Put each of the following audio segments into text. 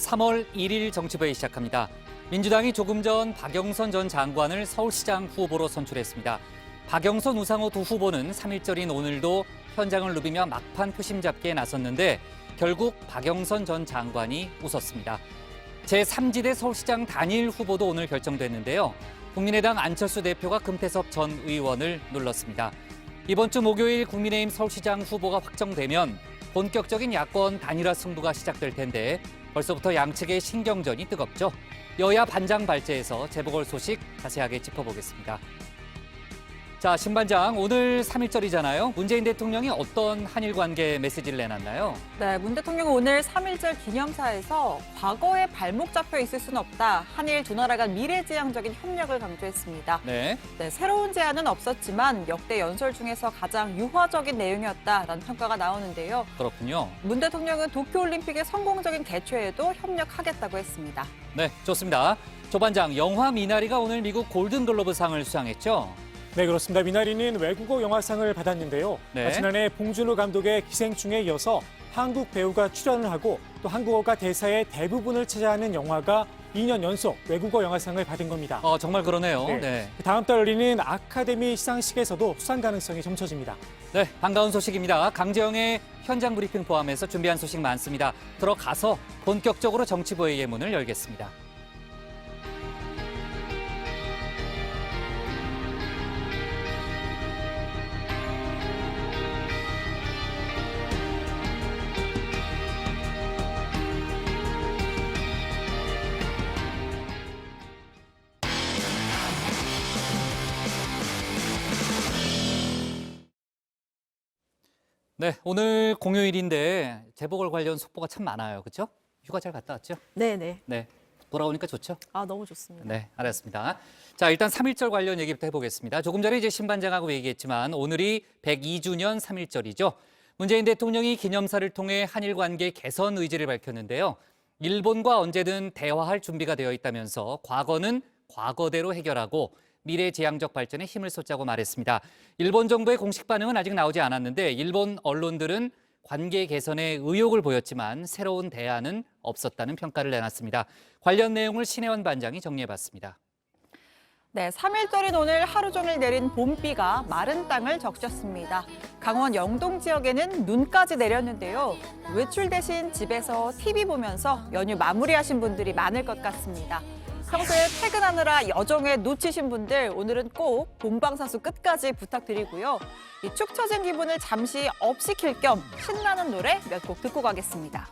3월 1일 정치부회 시작합니다. 민주당이 조금 전 박영선 전 장관을 서울시장 후보로 선출했습니다. 박영선, 우상호 두 후보는 3일절인 오늘도 현장을 누비며 막판 표심 잡기에 나섰는데 결국 박영선 전 장관이 웃었습니다. 제3지대 서울시장 단일 후보도 오늘 결정됐는데요. 국민의당 안철수 대표가 금태섭 전 의원을 눌렀습니다. 이번 주 목요일 국민의힘 서울시장 후보가 확정되면 본격적인 야권 단일화 승부가 시작될 텐데 벌써부터 양측의 신경전이 뜨겁죠. 여야 반장 발제에서 재보궐 소식 자세하게 짚어보겠습니다. 자, 신반장, 오늘 3일절이잖아요. 문재인 대통령이 어떤 한일 관계 메시지를 내놨나요? 네, 문 대통령은 오늘 3.1절 기념사에서 과거에 발목 잡혀 있을 수는 없다. 한일 두 나라 간 미래지향적인 협력을 강조했습니다. 네. 새로운 제안은 없었지만 역대 연설 중에서 가장 유화적인 내용이었다라는 평가가 나오는데요. 그렇군요. 문 대통령은 도쿄올림픽의 성공적인 개최에도 협력하겠다고 했습니다. 네, 좋습니다. 조 반장, 영화 미나리가 오늘 미국 골든글로브상을 수상했죠? 네, 그렇습니다. 미나리는 외국어 영화상을 받았는데요. 네. 지난해 봉준호 감독의 기생충에 이어서 한국 배우가 출연을 하고 또 한국어가 대사의 대부분을 차지하는 영화가 2년 연속 외국어 영화상을 받은 겁니다. 정말 그러네요. 네. 네. 다음 달 열리는 아카데미 시상식에서도 수상 가능성이 점쳐집니다. 네, 반가운 소식입니다. 강재영의 현장 브리핑 포함해서 준비한 소식 많습니다. 들어가서 본격적으로 정치부회의 문을 열겠습니다. 네, 오늘 공휴일인데 재보궐 관련 속보가 참 많아요. 그렇죠? 휴가 잘 갔다 왔죠? 네네. 네, 돌아오니까 좋죠? 너무 좋습니다. 네, 알았습니다. 자, 일단 3.1절 관련 얘기부터 해보겠습니다. 조금 전에 이제 신반장하고 얘기했지만 오늘이 102주년 3.1절이죠. 문재인 대통령이 기념사를 통해 한일 관계 개선 의지를 밝혔는데요. 일본과 언제든 대화할 준비가 되어 있다면서 과거는 과거대로 해결하고 미래지향적 발전에 힘을 쏟자고 말했습니다. 일본 정부의 공식 반응은 아직 나오지 않았는데 일본 언론들은 관계 개선에 의욕을 보였지만 새로운 대안은 없었다는 평가를 내놨습니다. 관련 내용을 신혜원 반장이 정리해봤습니다. 네, 3.1절인 오늘 하루 종일 내린 봄비가 마른 땅을 적셨습니다. 강원 영동 지역에는 눈까지 내렸는데요. 외출 대신 집에서 TV 보면서 연휴 마무리하신 분들이 많을 것 같습니다. 평소에 퇴근하느라 여정에 놓치신 분들 오늘은 꼭 본방사수 끝까지 부탁드리고요. 이 축 처진 기분을 잠시 업시킬 겸 신나는 노래 몇 곡 듣고 가겠습니다.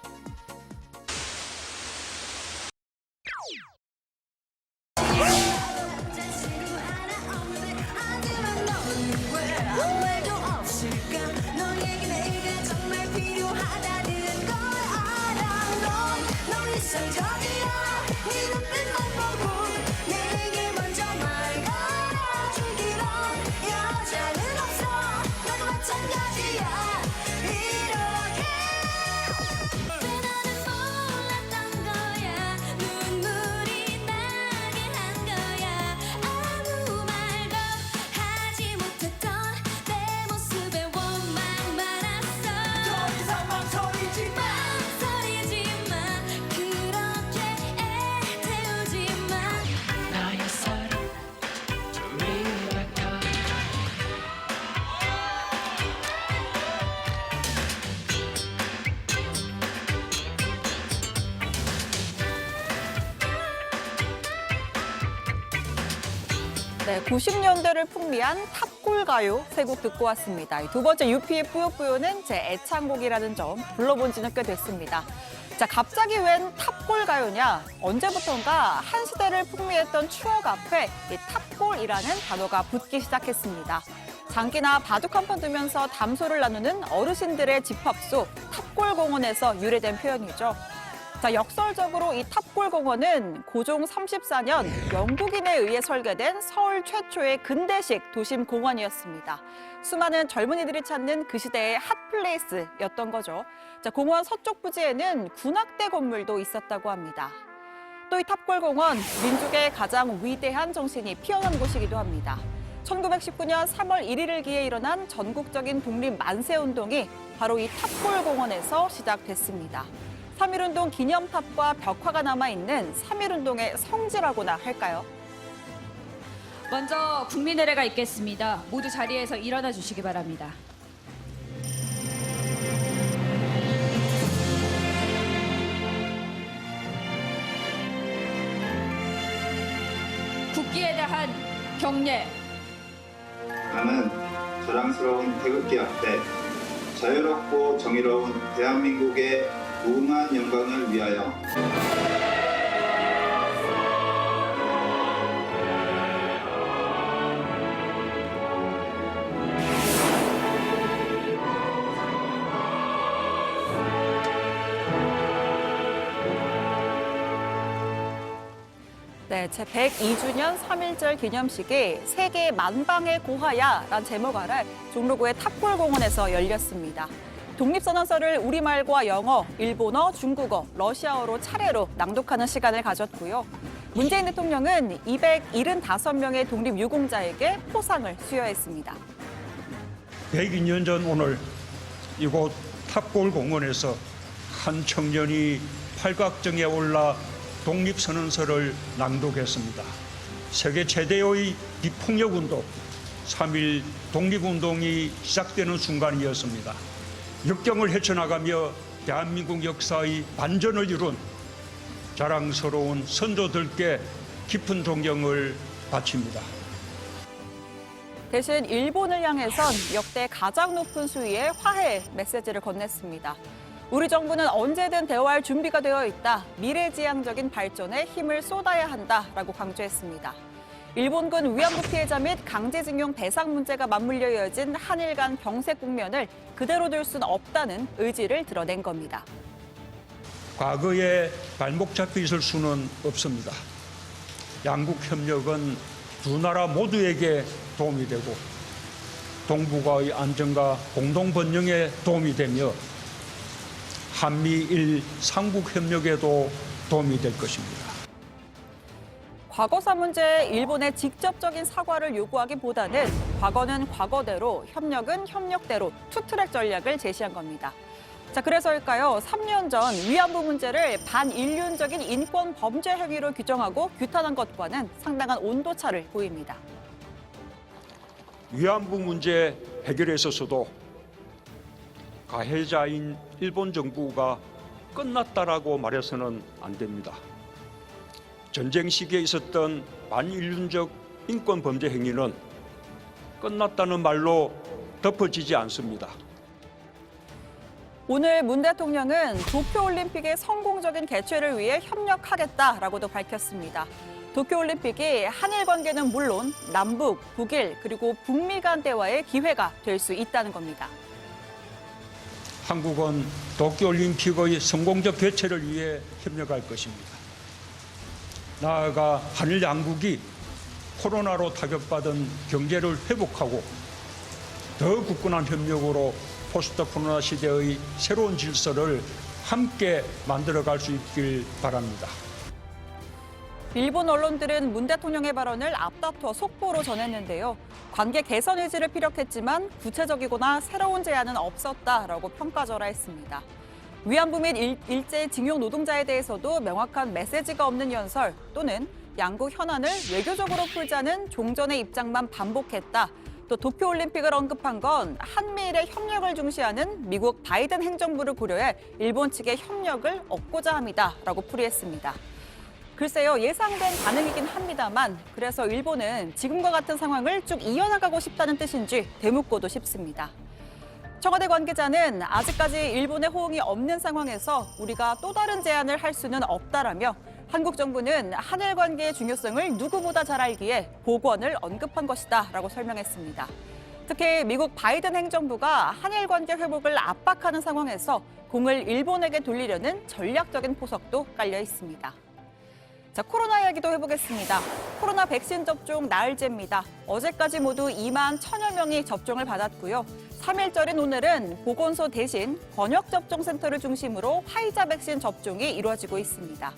네, 90년대를 풍미한 탑골 가요 세 곡 듣고 왔습니다. 두 번째 UP의 뿌요뿌요는 제 애창곡이라는 점 불러본 지는 꽤 됐습니다. 자, 갑자기 웬 탑골 가요냐? 언제부턴가 한 시대를 풍미했던 추억 앞에 이 탑골이라는 단어가 붙기 시작했습니다. 장기나 바둑 한 판 두면서 담소를 나누는 어르신들의 집합소 탑골공원에서 유래된 표현이죠. 자, 역설적으로 이 탑골공원은 고종 34년 영국인에 의해 설계된 서울 최초의 근대식 도심 공원이었습니다. 수많은 젊은이들이 찾는 그 시대의 핫플레이스였던 거죠. 자, 공원 서쪽 부지에는 군악대 건물도 있었다고 합니다. 또 이 탑골공원, 민족의 가장 위대한 정신이 피어난 곳이기도 합니다. 1919년 3월 1일을 기해 일어난 전국적인 독립 만세 운동이 바로 이 탑골공원에서 시작됐습니다. 3.1운동 기념탑과 벽화가 남아있는 3.1운동의 성지라고나 할까요? 먼저 국민의례가 있겠습니다. 모두 자리에서 일어나 주시기 바랍니다. 국기에 대한 경례. 나는 자랑스러운 태극기 앞에 자유롭고 정의로운 대한민국의 무궁한 영광을 위하여 네, 제102주년 3.1절 기념식이 세계 만방의 고하야란 제목 아래 종로구의 탑골공원에서 열렸습니다. 독립선언서를 우리말과 영어, 일본어, 중국어, 러시아어로 차례로 낭독하는 시간을 가졌고요. 문재인 대통령은 275명의 독립유공자에게 포상을 수여했습니다. 102년 전 오늘 이곳 탑골공원에서 한 청년이 팔각정에 올라 독립선언서를 낭독했습니다. 세계 최대의 비폭력운동, 3.1 독립운동이 시작되는 순간이었습니다. 역경을 헤쳐나가며 대한민국 역사의 반전을 이룬 자랑스러운 선조들께 깊은 존경을 바칩니다. 대신 일본을 향해선 역대 가장 높은 수위의 화해 메시지를 건넸습니다. 우리 정부는 언제든 대화할 준비가 되어 있다. 미래지향적인 발전에 힘을 쏟아야 한다라고 강조했습니다. 일본군 위안부 피해자 및 강제징용 대상 문제가 맞물려 이어진 한일 간 병색 국면을 그대로 둘 수는 없다는 의지를 드러낸 겁니다. 과거에 발목 잡혀 있을 수는 없습니다. 양국 협력은 두 나라 모두에게 도움이 되고 동북아의 안정과 공동 번영에 도움이 되며 한미일 삼국 협력에도 도움이 될 것입니다. 과거사 문제에 일본의 직접적인 사과를 요구하기보다는 과거는 과거대로, 협력은 협력대로 투트랙 전략을 제시한 겁니다. 자, 그래서일까요? 3년 전 위안부 문제를 반인륜적인 인권 범죄 행위로 규정하고 규탄한 것과는 상당한 온도차를 보입니다. 위안부 문제 해결에 있어서도 가해자인 일본 정부가 끝났다라고 말해서는 안 됩니다. 전쟁 시기에 있었던 반인륜적 인권 범죄 행위는 끝났다는 말로 덮어지지 않습니다. 오늘 문 대통령은 도쿄올림픽의 성공적인 개최를 위해 협력하겠다라고도 밝혔습니다. 도쿄올림픽이 한일 관계는 물론 남북, 북일, 그리고 북미 간 대화의 기회가 될 수 있다는 겁니다. 한국은 도쿄올림픽의 성공적 개최를 위해 협력할 것입니다. 나아가 한일 양국이 코로나로 타격받은 경제를 회복하고 더 굳건한 협력으로 포스트 코로나 시대의 새로운 질서를 함께 만들어갈 수 있길 바랍니다. 일본 언론들은 문 대통령의 발언을 앞다퉈 속보로 전했는데요. 관계 개선 의지를 피력했지만 구체적이거나 새로운 제안은 없었다라고 평가절하했습니다. 위안부 및 일제 징용 노동자에 대해서도 명확한 메시지가 없는 연설 또는 양국 현안을 외교적으로 풀자는 종전의 입장만 반복했다. 또 도쿄올림픽을 언급한 건 한미일의 협력을 중시하는 미국 바이든 행정부를 고려해 일본 측의 협력을 얻고자 함이다라고 풀이했습니다. 글쎄요, 예상된 반응이긴 합니다만 그래서 일본은 지금과 같은 상황을 쭉 이어나가고 싶다는 뜻인지 되묻고도 싶습니다. 청와대 관계자는 아직까지 일본의 호응이 없는 상황에서 우리가 또 다른 제안을 할 수는 없다라며 한국 정부는 한일 관계의 중요성을 누구보다 잘 알기에 복원을 언급한 것이다라고 설명했습니다. 특히 미국 바이든 행정부가 한일 관계 회복을 압박하는 상황에서 공을 일본에게 돌리려는 전략적인 포석도 깔려 있습니다. 자, 코로나 이야기도 해보겠습니다. 코로나 백신 접종 나흘째입니다. 어제까지 모두 2만 1,000여 명이 접종을 받았고요. 3일절인 오늘은 보건소 대신 번역접종센터를 중심으로 화이자 백신 접종이 이루어지고 있습니다.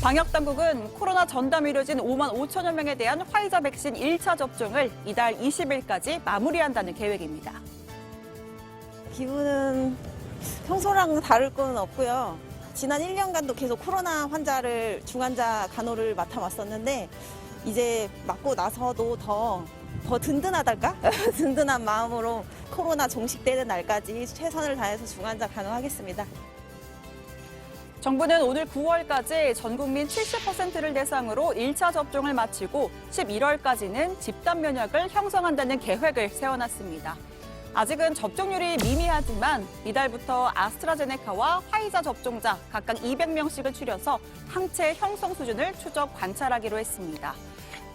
방역당국은 코로나 전담이 이뤄진 5만 5천여 명에 대한 화이자 백신 1차 접종을 이달 20일까지 마무리한다는 계획입니다. 기분은 평소랑 다를 건 없고요. 지난 1년간도 계속 코로나 환자를 중환자 간호를 맡아왔었는데 이제 맞고 나서도 더 든든하달까? 든든한 마음으로 코로나 종식되는 날까지 최선을 다해서 중환자 간호하겠습니다. 정부는 오늘 9월까지 전 국민 70%를 대상으로 1차 접종을 마치고 11월까지는 집단 면역을 형성한다는 계획을 세워놨습니다. 아직은 접종률이 미미하지만 이달부터 아스트라제네카와 화이자 접종자 각각 200명씩을 추려서 항체 형성 수준을 추적 관찰하기로 했습니다.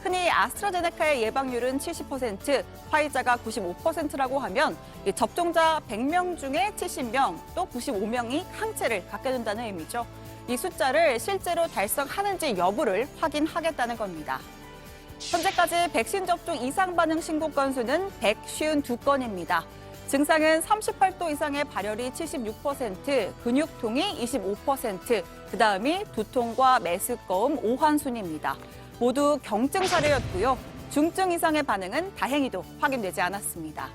흔히 아스트라제네카의 예방률은 70%, 화이자가 95%라고 하면 접종자 100명 중에 70명, 또 95명이 항체를 갖게 된다는 의미죠. 이 숫자를 실제로 달성하는지 여부를 확인하겠다는 겁니다. 현재까지 백신 접종 이상 반응 신고 건수는 152건입니다. 증상은 38도 이상의 발열이 76%, 근육통이 25%, 그다음이 두통과 메스꺼움, 오한순입니다. 모두 경증 사례였고요. 중증 이상의 반응은 다행히도 확인되지 않았습니다.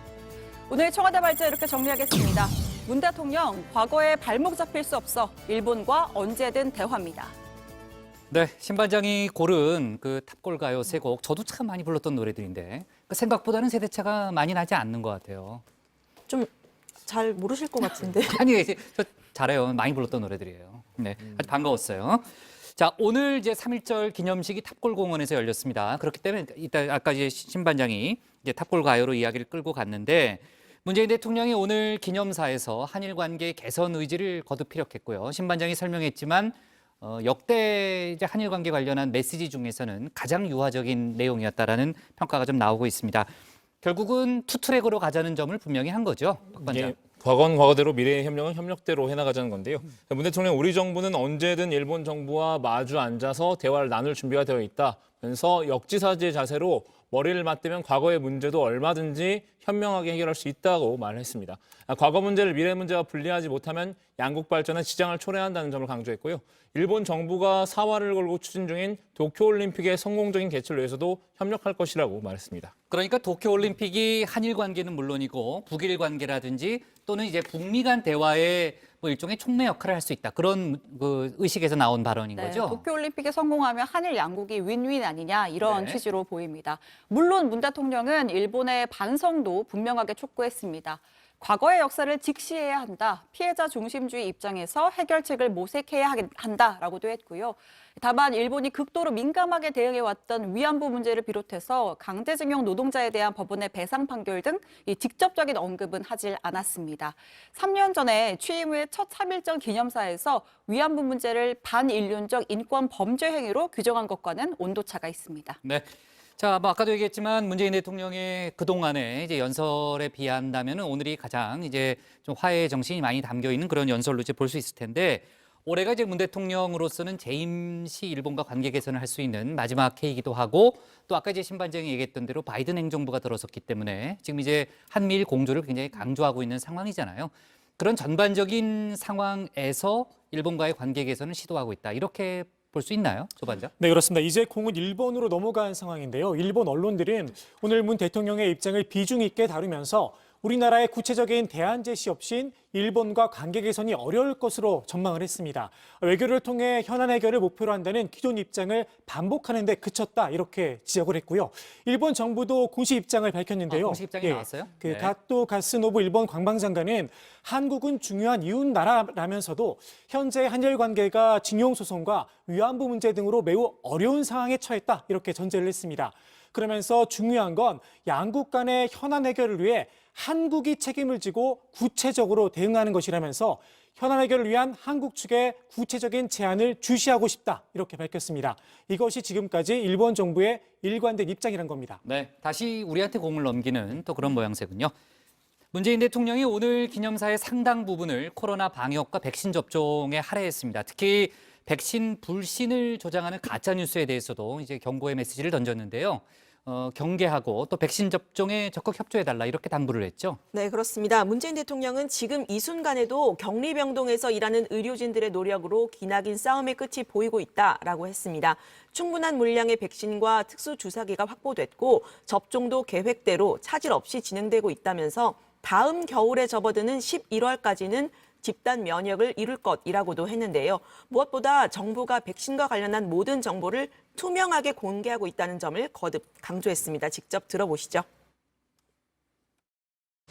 오늘 청와대 발제 이렇게 정리하겠습니다. 문 대통령, 과거에 발목 잡힐 수 없어 일본과 언제든 대화입니다. 네, 신반장이 고른 그 탑골 가요 세 곡, 저도 참 많이 불렀던 노래들인데 생각보다는 세대차가 많이 나지 않는 것 같아요. 좀 잘 모르실 것 같은데. 아니, 저 잘해요. 많이 불렀던 노래들이에요. 네, 아주 반가웠어요. 자, 오늘 이제 3.1절 기념식이 탑골공원에서 열렸습니다. 그렇기 때문에 이따 아까 이제 신반장이 이제 탑골 가요로 이야기를 끌고 갔는데 문재인 대통령이 오늘 기념사에서 한일 관계 개선 의지를 거듭 피력했고요. 신반장이 설명했지만 역대 이제 한일 관계 관련한 메시지 중에서는 가장 유화적인 내용이었다라는 평가가 좀 나오고 있습니다. 결국은 투트랙으로 가자는 점을 분명히 한 거죠, 박 반장. 과거는 과거대로 미래의 협력은 협력대로 해나가자는 건데요. 문 대통령, 우리 정부는 언제든 일본 정부와 마주 앉아서 대화를 나눌 준비가 되어 있다면서 역지사지의 자세로 머리를 맞대면 과거의 문제도 얼마든지 현명하게 해결할 수 있다고 말했습니다. 과거 문제를 미래 문제와 분리하지 못하면 양국 발전에 지장을 초래한다는 점을 강조했고요. 일본 정부가 사활을 걸고 추진 중인 도쿄올림픽의 성공적인 개최를 위해서도 협력할 것이라고 말했습니다. 그러니까 도쿄올림픽이 한일 관계는 물론이고 북일 관계라든지 또는 이제 북미 간 대화에 뭐 일종의 촉매 역할을 할 수 있다. 그런 그 의식에서 나온 발언인 거죠. 도쿄올림픽에 성공하면 한일 양국이 윈윈 아니냐 이런 네. 취지로 보입니다. 물론 문 대통령은 일본의 반성도 분명하게 촉구했습니다. 과거의 역사를 직시해야 한다. 피해자 중심주의 입장에서 해결책을 모색해야 한다라고도 했고요. 다만 일본이 극도로 민감하게 대응해왔던 위안부 문제를 비롯해서 강제징용 노동자에 대한 법원의 배상 판결 등 이 직접적인 언급은 하질 않았습니다. 3년 전에 취임 후의 첫 3.1절 기념사에서 위안부 문제를 반인륜적 인권 범죄 행위로 규정한 것과는 온도차가 있습니다. 네. 자, 뭐 아까도 얘기했지만 문재인 대통령의 그동안의 이제 연설에 비한다면은 오늘이 가장 이제 좀 화해의 정신이 많이 담겨 있는 그런 연설로 이제 볼 수 있을 텐데 올해가 이제 문 대통령으로서는 재임 시 일본과 관계 개선을 할 수 있는 마지막 해이기도 하고 또 아까 이제 신반장이 얘기했던 대로 바이든 행정부가 들어섰기 때문에 지금 이제 한미일 공조를 굉장히 강조하고 있는 상황이잖아요. 그런 전반적인 상황에서 일본과의 관계 개선을 시도하고 있다. 이렇게 볼 수 있나요, 조 반장? 네, 그렇습니다. 이제 공은 일본으로 넘어간 상황인데요. 일본 언론들은 오늘 문 대통령의 입장을 비중 있게 다루면서 우리나라의 구체적인 대안 제시 없인 일본과 관계 개선이 어려울 것으로 전망을 했습니다. 외교를 통해 현안 해결을 목표로 한다는 기존 입장을 반복하는 데 그쳤다 이렇게 지적을 했고요. 일본 정부도 공식 입장을 밝혔는데요. 공식 입장이 나왔어요? 그 네. 가토 가스노부 일본 관방장관은 한국은 중요한 이웃 나라라면서도 현재 한일 관계가 징용 소송과 위안부 문제 등으로 매우 어려운 상황에 처했다 이렇게 전제를 했습니다. 그러면서 중요한 건 양국 간의 현안 해결을 위해 한국이 책임을 지고 구체적으로 대응하는 것이라면서 현안 해결을 위한 한국 측의 구체적인 제안을 주시하고 싶다 이렇게 밝혔습니다. 이것이 지금까지 일본 정부의 일관된 입장이란 겁니다. 네, 다시 우리한테 공을 넘기는 또 그런 모양새군요. 문재인 대통령이 오늘 기념사의 상당 부분을 코로나 방역과 백신 접종에 할애했습니다. 특히 백신 불신을 조장하는 가짜 뉴스에 대해서도 이제 경고의 메시지를 던졌는데요. 경계하고 또 백신 접종에 적극 협조해달라 이렇게 당부를 했죠. 네, 그렇습니다. 문재인 대통령은 지금 이 순간에도 격리병동에서 일하는 의료진들의 노력으로 기나긴 싸움의 끝이 보이고 있다라고 했습니다. 충분한 물량의 백신과 특수주사기가 확보됐고 접종도 계획대로 차질 없이 진행되고 있다면서 다음 겨울에 접어드는 11월까지는 집단 면역을 이룰 것이라고도 했는데요. 무엇보다 정부가 백신과 관련한 모든 정보를 투명하게 공개하고 있다는 점을 거듭 강조했습니다. 직접 들어보시죠.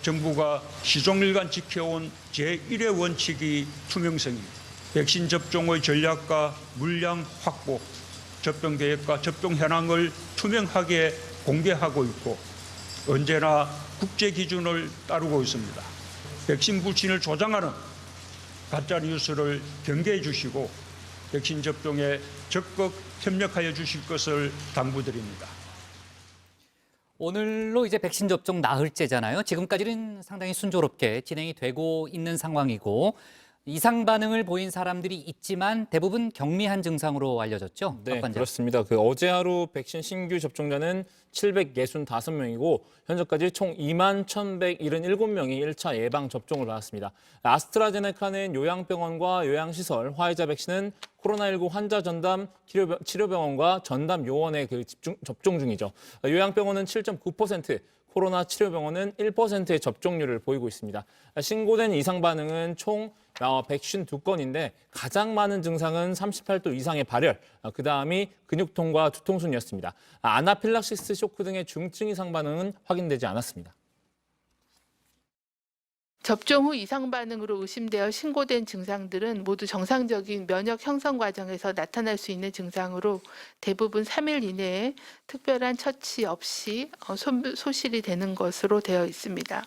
정부가 시종일관 지켜온 제1의 원칙이 투명성입니다. 백신 접종의 전략과 물량 확보, 접종 계획과 접종 현황을 투명하게 공개하고 있고 언제나 국제 기준을 따르고 있습니다. 백신 불신을 조장하는 가짜 뉴스를 경계해 주시고 백신 접종에 적극 협력하여 주실 것을 당부드립니다. 오늘로 이제 백신 접종 나흘째잖아요. 지금까지는 상당히 순조롭게 진행이 되고 있는 상황이고 이상 반응을 보인 사람들이 있지만 대부분 경미한 증상으로 알려졌죠. 네, 박 관장. 그렇습니다. 어제 하루 백신 신규 접종자는 765명이고 현재까지 총 21,177명이 1차 예방 접종을 받았습니다. 아스트라제네카는 요양병원과 요양시설, 화이자 백신은 코로나19 환자 전담 치료병원과 전담 요원에 접종 중이죠. 요양병원은 7.9%, 코로나 치료병원은 1%의 접종률을 보이고 있습니다. 신고된 이상 반응은 총 152건인데 가장 많은 증상은 38도 이상의 발열, 그다음이 근육통과 두통순이었습니다. 아나필락시스 쇼크 등의 중증 이상 반응은 확인되지 않았습니다. 접종 후 이상 반응으로 의심되어 신고된 증상들은 모두 정상적인 면역 형성 과정에서 나타날 수 있는 증상으로 대부분 3일 이내에 특별한 처치 없이 소실이 되는 것으로 되어 있습니다.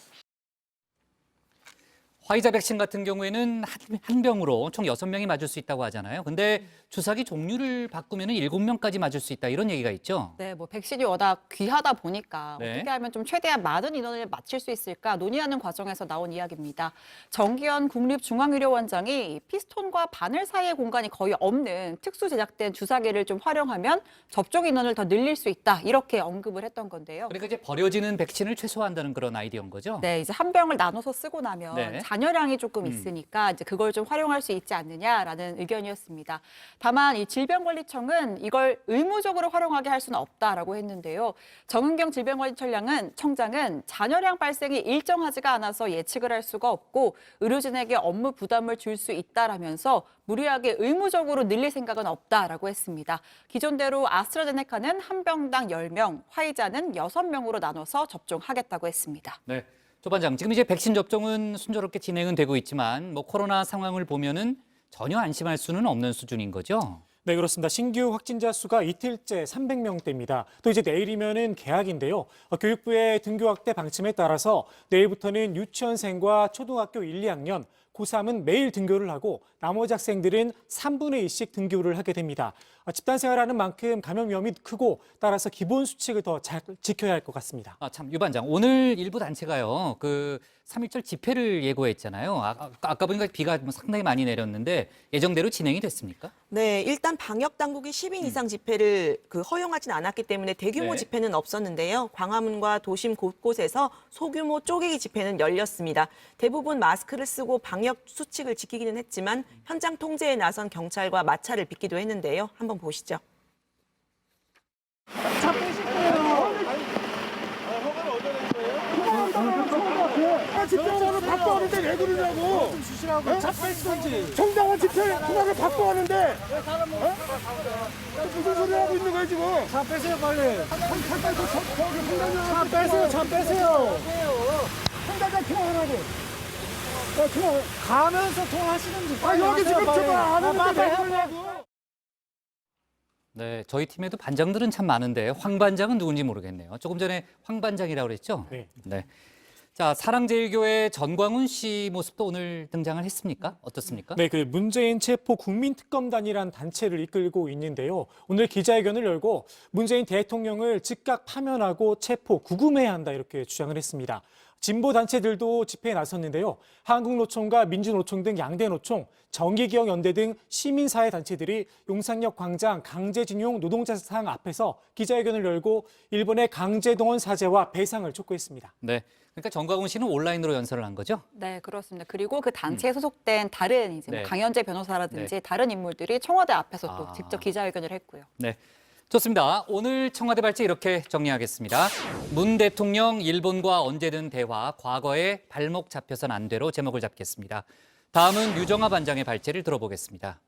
화이자 백신 같은 경우에는 한 병으로 총 6명이 맞을 수 있다고 하잖아요. 근데 주사기 종류를 바꾸면 7명까지 맞을 수 있다 이런 얘기가 있죠. 네, 뭐 백신이 워낙 귀하다 보니까 네. 어떻게 하면 좀 최대한 많은 인원을 맞출 수 있을까 논의하는 과정에서 나온 이야기입니다. 정기현 국립중앙의료원장이 피스톤과 바늘 사이의 공간이 거의 없는 특수 제작된 주사기를 좀 활용하면 접종 인원을 더 늘릴 수 있다 이렇게 언급을 했던 건데요. 그러니까 이제 버려지는 백신을 최소화한다는 그런 아이디어인 거죠. 네, 이제 한 병을 나눠서 쓰고 나면 네. 잔여량이 조금 있으니까 이제 그걸 좀 활용할 수 있지 않느냐라는 의견이었습니다. 다만 이 질병관리청은 이걸 의무적으로 활용하게 할 수는 없다라고 했는데요. 정은경 질병관리청장은 잔여량 발생이 일정하지가 않아서 예측을 할 수가 없고 의료진에게 업무 부담을 줄 수 있다라면서 무리하게 의무적으로 늘릴 생각은 없다라고 했습니다. 기존대로 아스트라제네카는 한 병당 10명, 화이자는 6명으로 나눠서 접종하겠다고 했습니다. 네. 조 반장, 지금 이제 백신 접종은 순조롭게 진행은 되고 있지만 뭐 코로나 상황을 보면은 전혀 안심할 수는 없는 수준인 거죠. 네, 그렇습니다. 신규 확진자 수가 이틀째 300명대입니다. 또 이제 내일이면은 개학인데요. 교육부의 등교 확대 방침에 따라서 내일부터는 유치원생과 초등학교 1, 2학년, 고3은 매일 등교를 하고 나머지 학생들은 3분의 2씩 등교를 하게 됩니다. 집단 생활하는 만큼 감염 위험이 크고 따라서 기본 수칙을 더 잘 지켜야 할 것 같습니다. 참, 유 반장, 오늘 일부 단체가요, 3.1절 집회를 예고했잖아요. 아까 보니까 비가 상당히 많이 내렸는데 예정대로 진행이 됐습니까? 네, 일단 방역 당국이 10인 이상 집회를 허용하진 않았기 때문에 대규모 네. 집회는 없었는데요. 광화문과 도심 곳곳에서 소규모 쪼개기 집회는 열렸습니다. 대부분 마스크를 쓰고 방역 수칙을 지키기는 했지만 현장 통제에 나선 경찰과 마찰을 빚기도 했는데요. 한번 보시죠. 집행원을 바꿔하는데 왜 그러냐고. 정당한 집행 허가를 바꿔하는데 무슨 소리 하고 있는 거야 지금. 차 빼세요 빨리. 차 빼세요. 차 빼세요. 통장장 통화하라고. 가면서 통화하시는지. 여기 지금 저거 안 하는데 왜 그러냐고. 네, 저희 팀에도 반장들은 참 많은데 황 반장은 누군지 모르겠네요. 조금 전에 황 반장이라고 그랬죠? 네. 자, 사랑제일교회 전광훈 씨 모습도 오늘 등장을 했습니까? 어떻습니까? 네, 문재인 체포 국민특검단이란 단체를 이끌고 있는데요. 오늘 기자회견을 열고 문재인 대통령을 즉각 파면하고 체포, 구금해야 한다 이렇게 주장을 했습니다. 진보 단체들도 집회에 나섰는데요. 한국노총과 민주노총 등 양대 노총, 정의기억연대 등 시민사회 단체들이 용산역 광장 강제징용 노동자상 앞에서 기자회견을 열고 일본의 강제동원 사죄와 배상을 촉구했습니다. 네, 그러니까 전광훈 씨는 온라인으로 연설을 한 거죠? 네, 그렇습니다. 그리고 그 단체에 소속된 다른 이제 네. 강현재 변호사라든지 네. 다른 인물들이 청와대 앞에서 또 아. 직접 기자회견을 했고요. 네. 좋습니다. 오늘 청와대 발제 이렇게 정리하겠습니다. 문 대통령 일본과 언제든 대화, 과거에 발목 잡혀선 안 되로 제목을 잡겠습니다. 다음은 유정아 반장의 발제를 들어보겠습니다.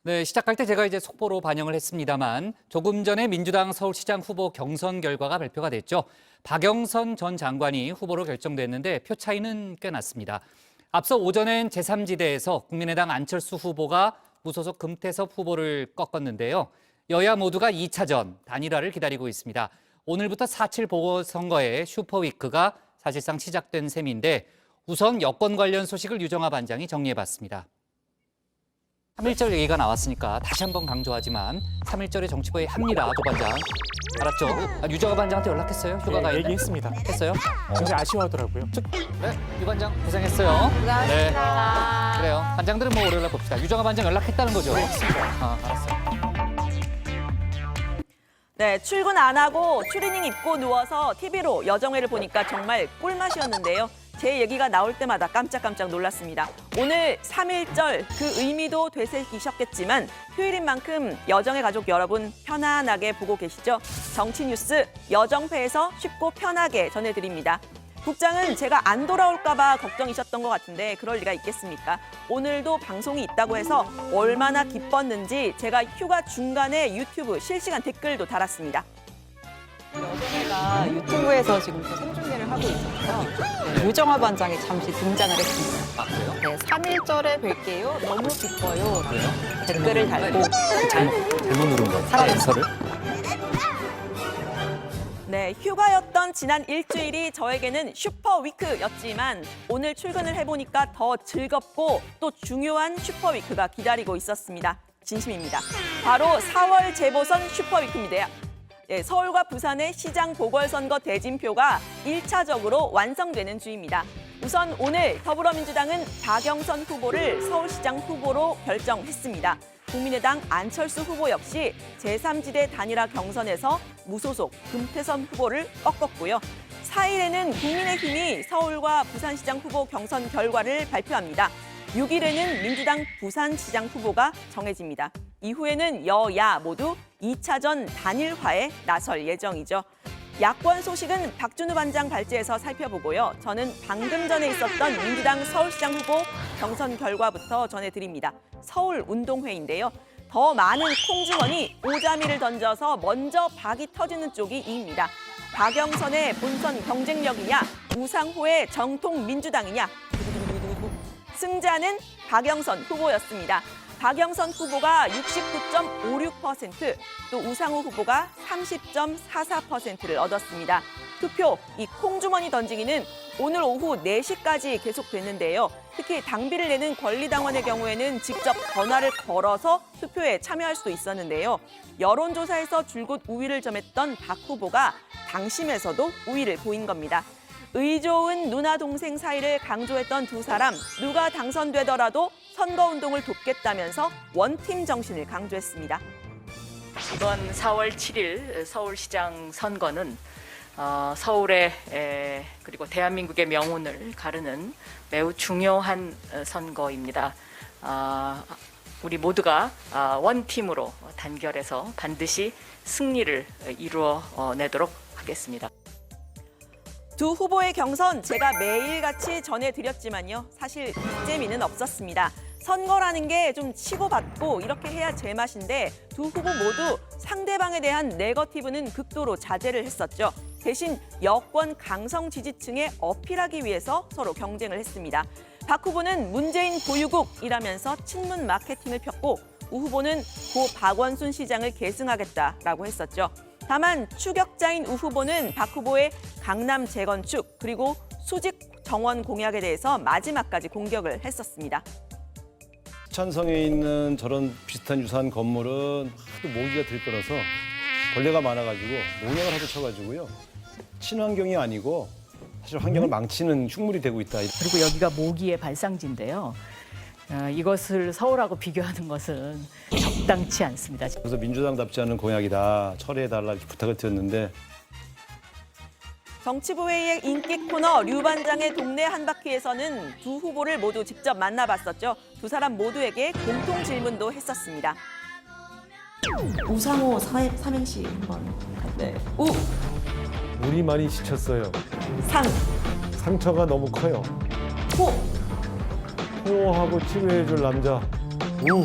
네, 시작할 때 제가 이제 속보로 반영을 했습니다만 조금 전에 민주당 서울시장 후보 경선 결과가 발표가 됐죠. 박영선 전 장관이 후보로 결정됐는데 표 차이는 꽤 났습니다. 앞서 오전엔 제3지대에서 국민의당 안철수 후보가 무소속 금태섭 후보를 꺾었는데요. 여야 모두가 2차전 단일화를 기다리고 있습니다. 오늘부터 4.7 보궐선거의 슈퍼위크가 사실상 시작된 셈인데 우선 여권 관련 소식을 유정아 반장이 정리해봤습니다. 3.1절 얘기가 나왔으니까 다시 한번 강조하지만 3.1절에 정치부에 합니다, 조 반장. 알았죠? 유정아 반장한테 연락했어요? 휴가가 있는데? 얘기했습니다. 했어요? 굉장히 아쉬워하더라고요. 네, 유 반장 고생했어요. 네, 그래요. 반장들은 뭐 월요일날 봅시다. 유정아 반장 연락했다는 거죠? 네, 알았어요. 네, 출근 안 하고 추리닝 입고 누워서 TV로 여정회를 보니까 정말 꿀맛이었는데요. 제 얘기가 나올 때마다 깜짝깜짝 놀랐습니다. 오늘 3.1절 그 의미도 되새기셨겠지만 휴일인 만큼 여정회 가족 여러분 편안하게 보고 계시죠? 정치 뉴스 여정회에서 쉽고 편하게 전해드립니다. 국장은 제가 안 돌아올까 봐 걱정이셨던 것 같은데 그럴 리가 있겠습니까? 오늘도 방송이 있다고 해서 얼마나 기뻤는지 제가 휴가 중간에 유튜브 실시간 댓글도 달았습니다. 여정회가 유튜브에서 지금 또 생중계를 하고 있어서 유정아 반장이 잠시 등장을 했습니다. 아, 그래요? 네, 3.1절에 뵐게요. 너무 기뻐요. 댓글을 달고 잘못 누른 거 같아요. 서를. 네, 휴가였던 지난 일주일이 저에게는 슈퍼위크였지만 오늘 출근을 해보니까 더 즐겁고 또 중요한 슈퍼위크가 기다리고 있었습니다. 진심입니다. 바로 4월 재보선 슈퍼위크입니다. 네, 서울과 부산의 시장 보궐선거 대진표가 1차적으로 완성되는 주입니다. 우선 오늘 더불어민주당은 박영선 후보를 서울시장 후보로 결정했습니다. 국민의당 안철수 후보 역시 제3지대 단일화 경선에서 무소속 금태섭 후보를 꺾었고요. 4일에는 국민의힘이 서울과 부산시장 후보 경선 결과를 발표합니다. 6일에는 민주당 부산시장 후보가 정해집니다. 이후에는 여야 모두 2차전 단일화에 나설 예정이죠. 야권 소식은 박준우 반장 발제에서 살펴보고요. 저는 방금 전에 있었던 민주당 서울시장 후보 경선 결과부터 전해드립니다. 서울운동회인데요. 더 많은 콩주머니 오자미를 던져서 먼저 박이 터지는 쪽이 이깁니다. 박영선의 본선 경쟁력이냐, 우상호의 정통 민주당이냐. 승자는 박영선 후보였습니다. 박영선 후보가 69.56%, 또 우상호 후보가 30.44%를 얻었습니다. 투표, 이 콩주머니 던지기는 오늘 오후 4시까지 계속됐는데요. 특히 당비를 내는 권리당원의 경우에는 직접 전화를 걸어서 투표에 참여할 수도 있었는데요. 여론조사에서 줄곧 우위를 점했던 박 후보가 당심에서도 우위를 보인 겁니다. 의좋은 누나 동생 사이를 강조했던 두 사람, 누가 당선되더라도 선거운동을 돕겠다면서 원팀 정신을 강조했습니다. 이번 4월 7일 서울시장 선거는 서울의 그리고 대한민국의 명운을 가르는 매우 중요한 선거입니다. 우리 모두가 원팀으로 단결해서 반드시 승리를 이루어내도록 하겠습니다. 두 후보의 경선 제가 매일같이 전해드렸지만요. 사실 재미는 없었습니다. 선거라는 게 좀 치고받고 이렇게 해야 제맛인데 두 후보 모두 상대방에 대한 네거티브는 극도로 자제를 했었죠. 대신 여권 강성 지지층에 어필하기 위해서 서로 경쟁을 했습니다. 박 후보는 문재인 보유국이라면서 친문 마케팅을 폈고 우 후보는 고 박원순 시장을 계승하겠다라고 했었죠. 다만 추격자인 우 후보는 박 후보의 강남 재건축 그리고 수직 정원 공약에 대해서 마지막까지 공격을 했었습니다. 찬성에 있는 저런 비슷한 유사한 건물은 하도 모기가 들끓어서 벌레가 많아가지고 농약을 하도 쳐가지고요. 친환경이 아니고 사실 환경을 망치는 흉물이 되고 있다. 그리고 여기가 모기의 발상지인데요. 이것을 서울하고 비교하는 것은 적당치 않습니다. 그래서 민주당답지 않은 공약이다. 철회해달라 이렇게 부탁을 드렸는데 정치부 회의의 인기 코너 류 반장의 동네 한 바퀴에서는 두 후보를 모두 직접 만나봤었죠. 두 사람 모두에게 공통 질문도 했었습니다. 우상호 삼행시 한번. 네. 우 물이 많이 지쳤어요. 상, 상처가 너무 커요. 호, 호하고 치료해줄 남자. 우,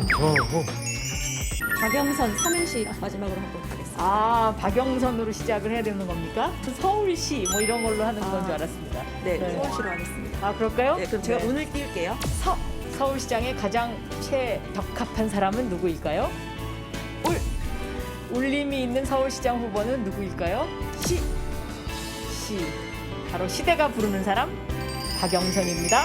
박영선 삼행시 마지막으로 한번 가겠습니다. 아, 박영선으로 시작을 해야 되는 겁니까? 서울시 뭐 이런 걸로 하는 건 줄 알았습니다. 네, 서울시로 하겠습니다. 아, 그럴까요? 네, 그럼 제가 네. 운을 띄울게요. 서울시장에 가장 최적합한 사람은 누구일까요? 울림이 있는 서울시장 후보는 누구일까요? 시. 바로 시대가 부르는 사람 박영선입니다.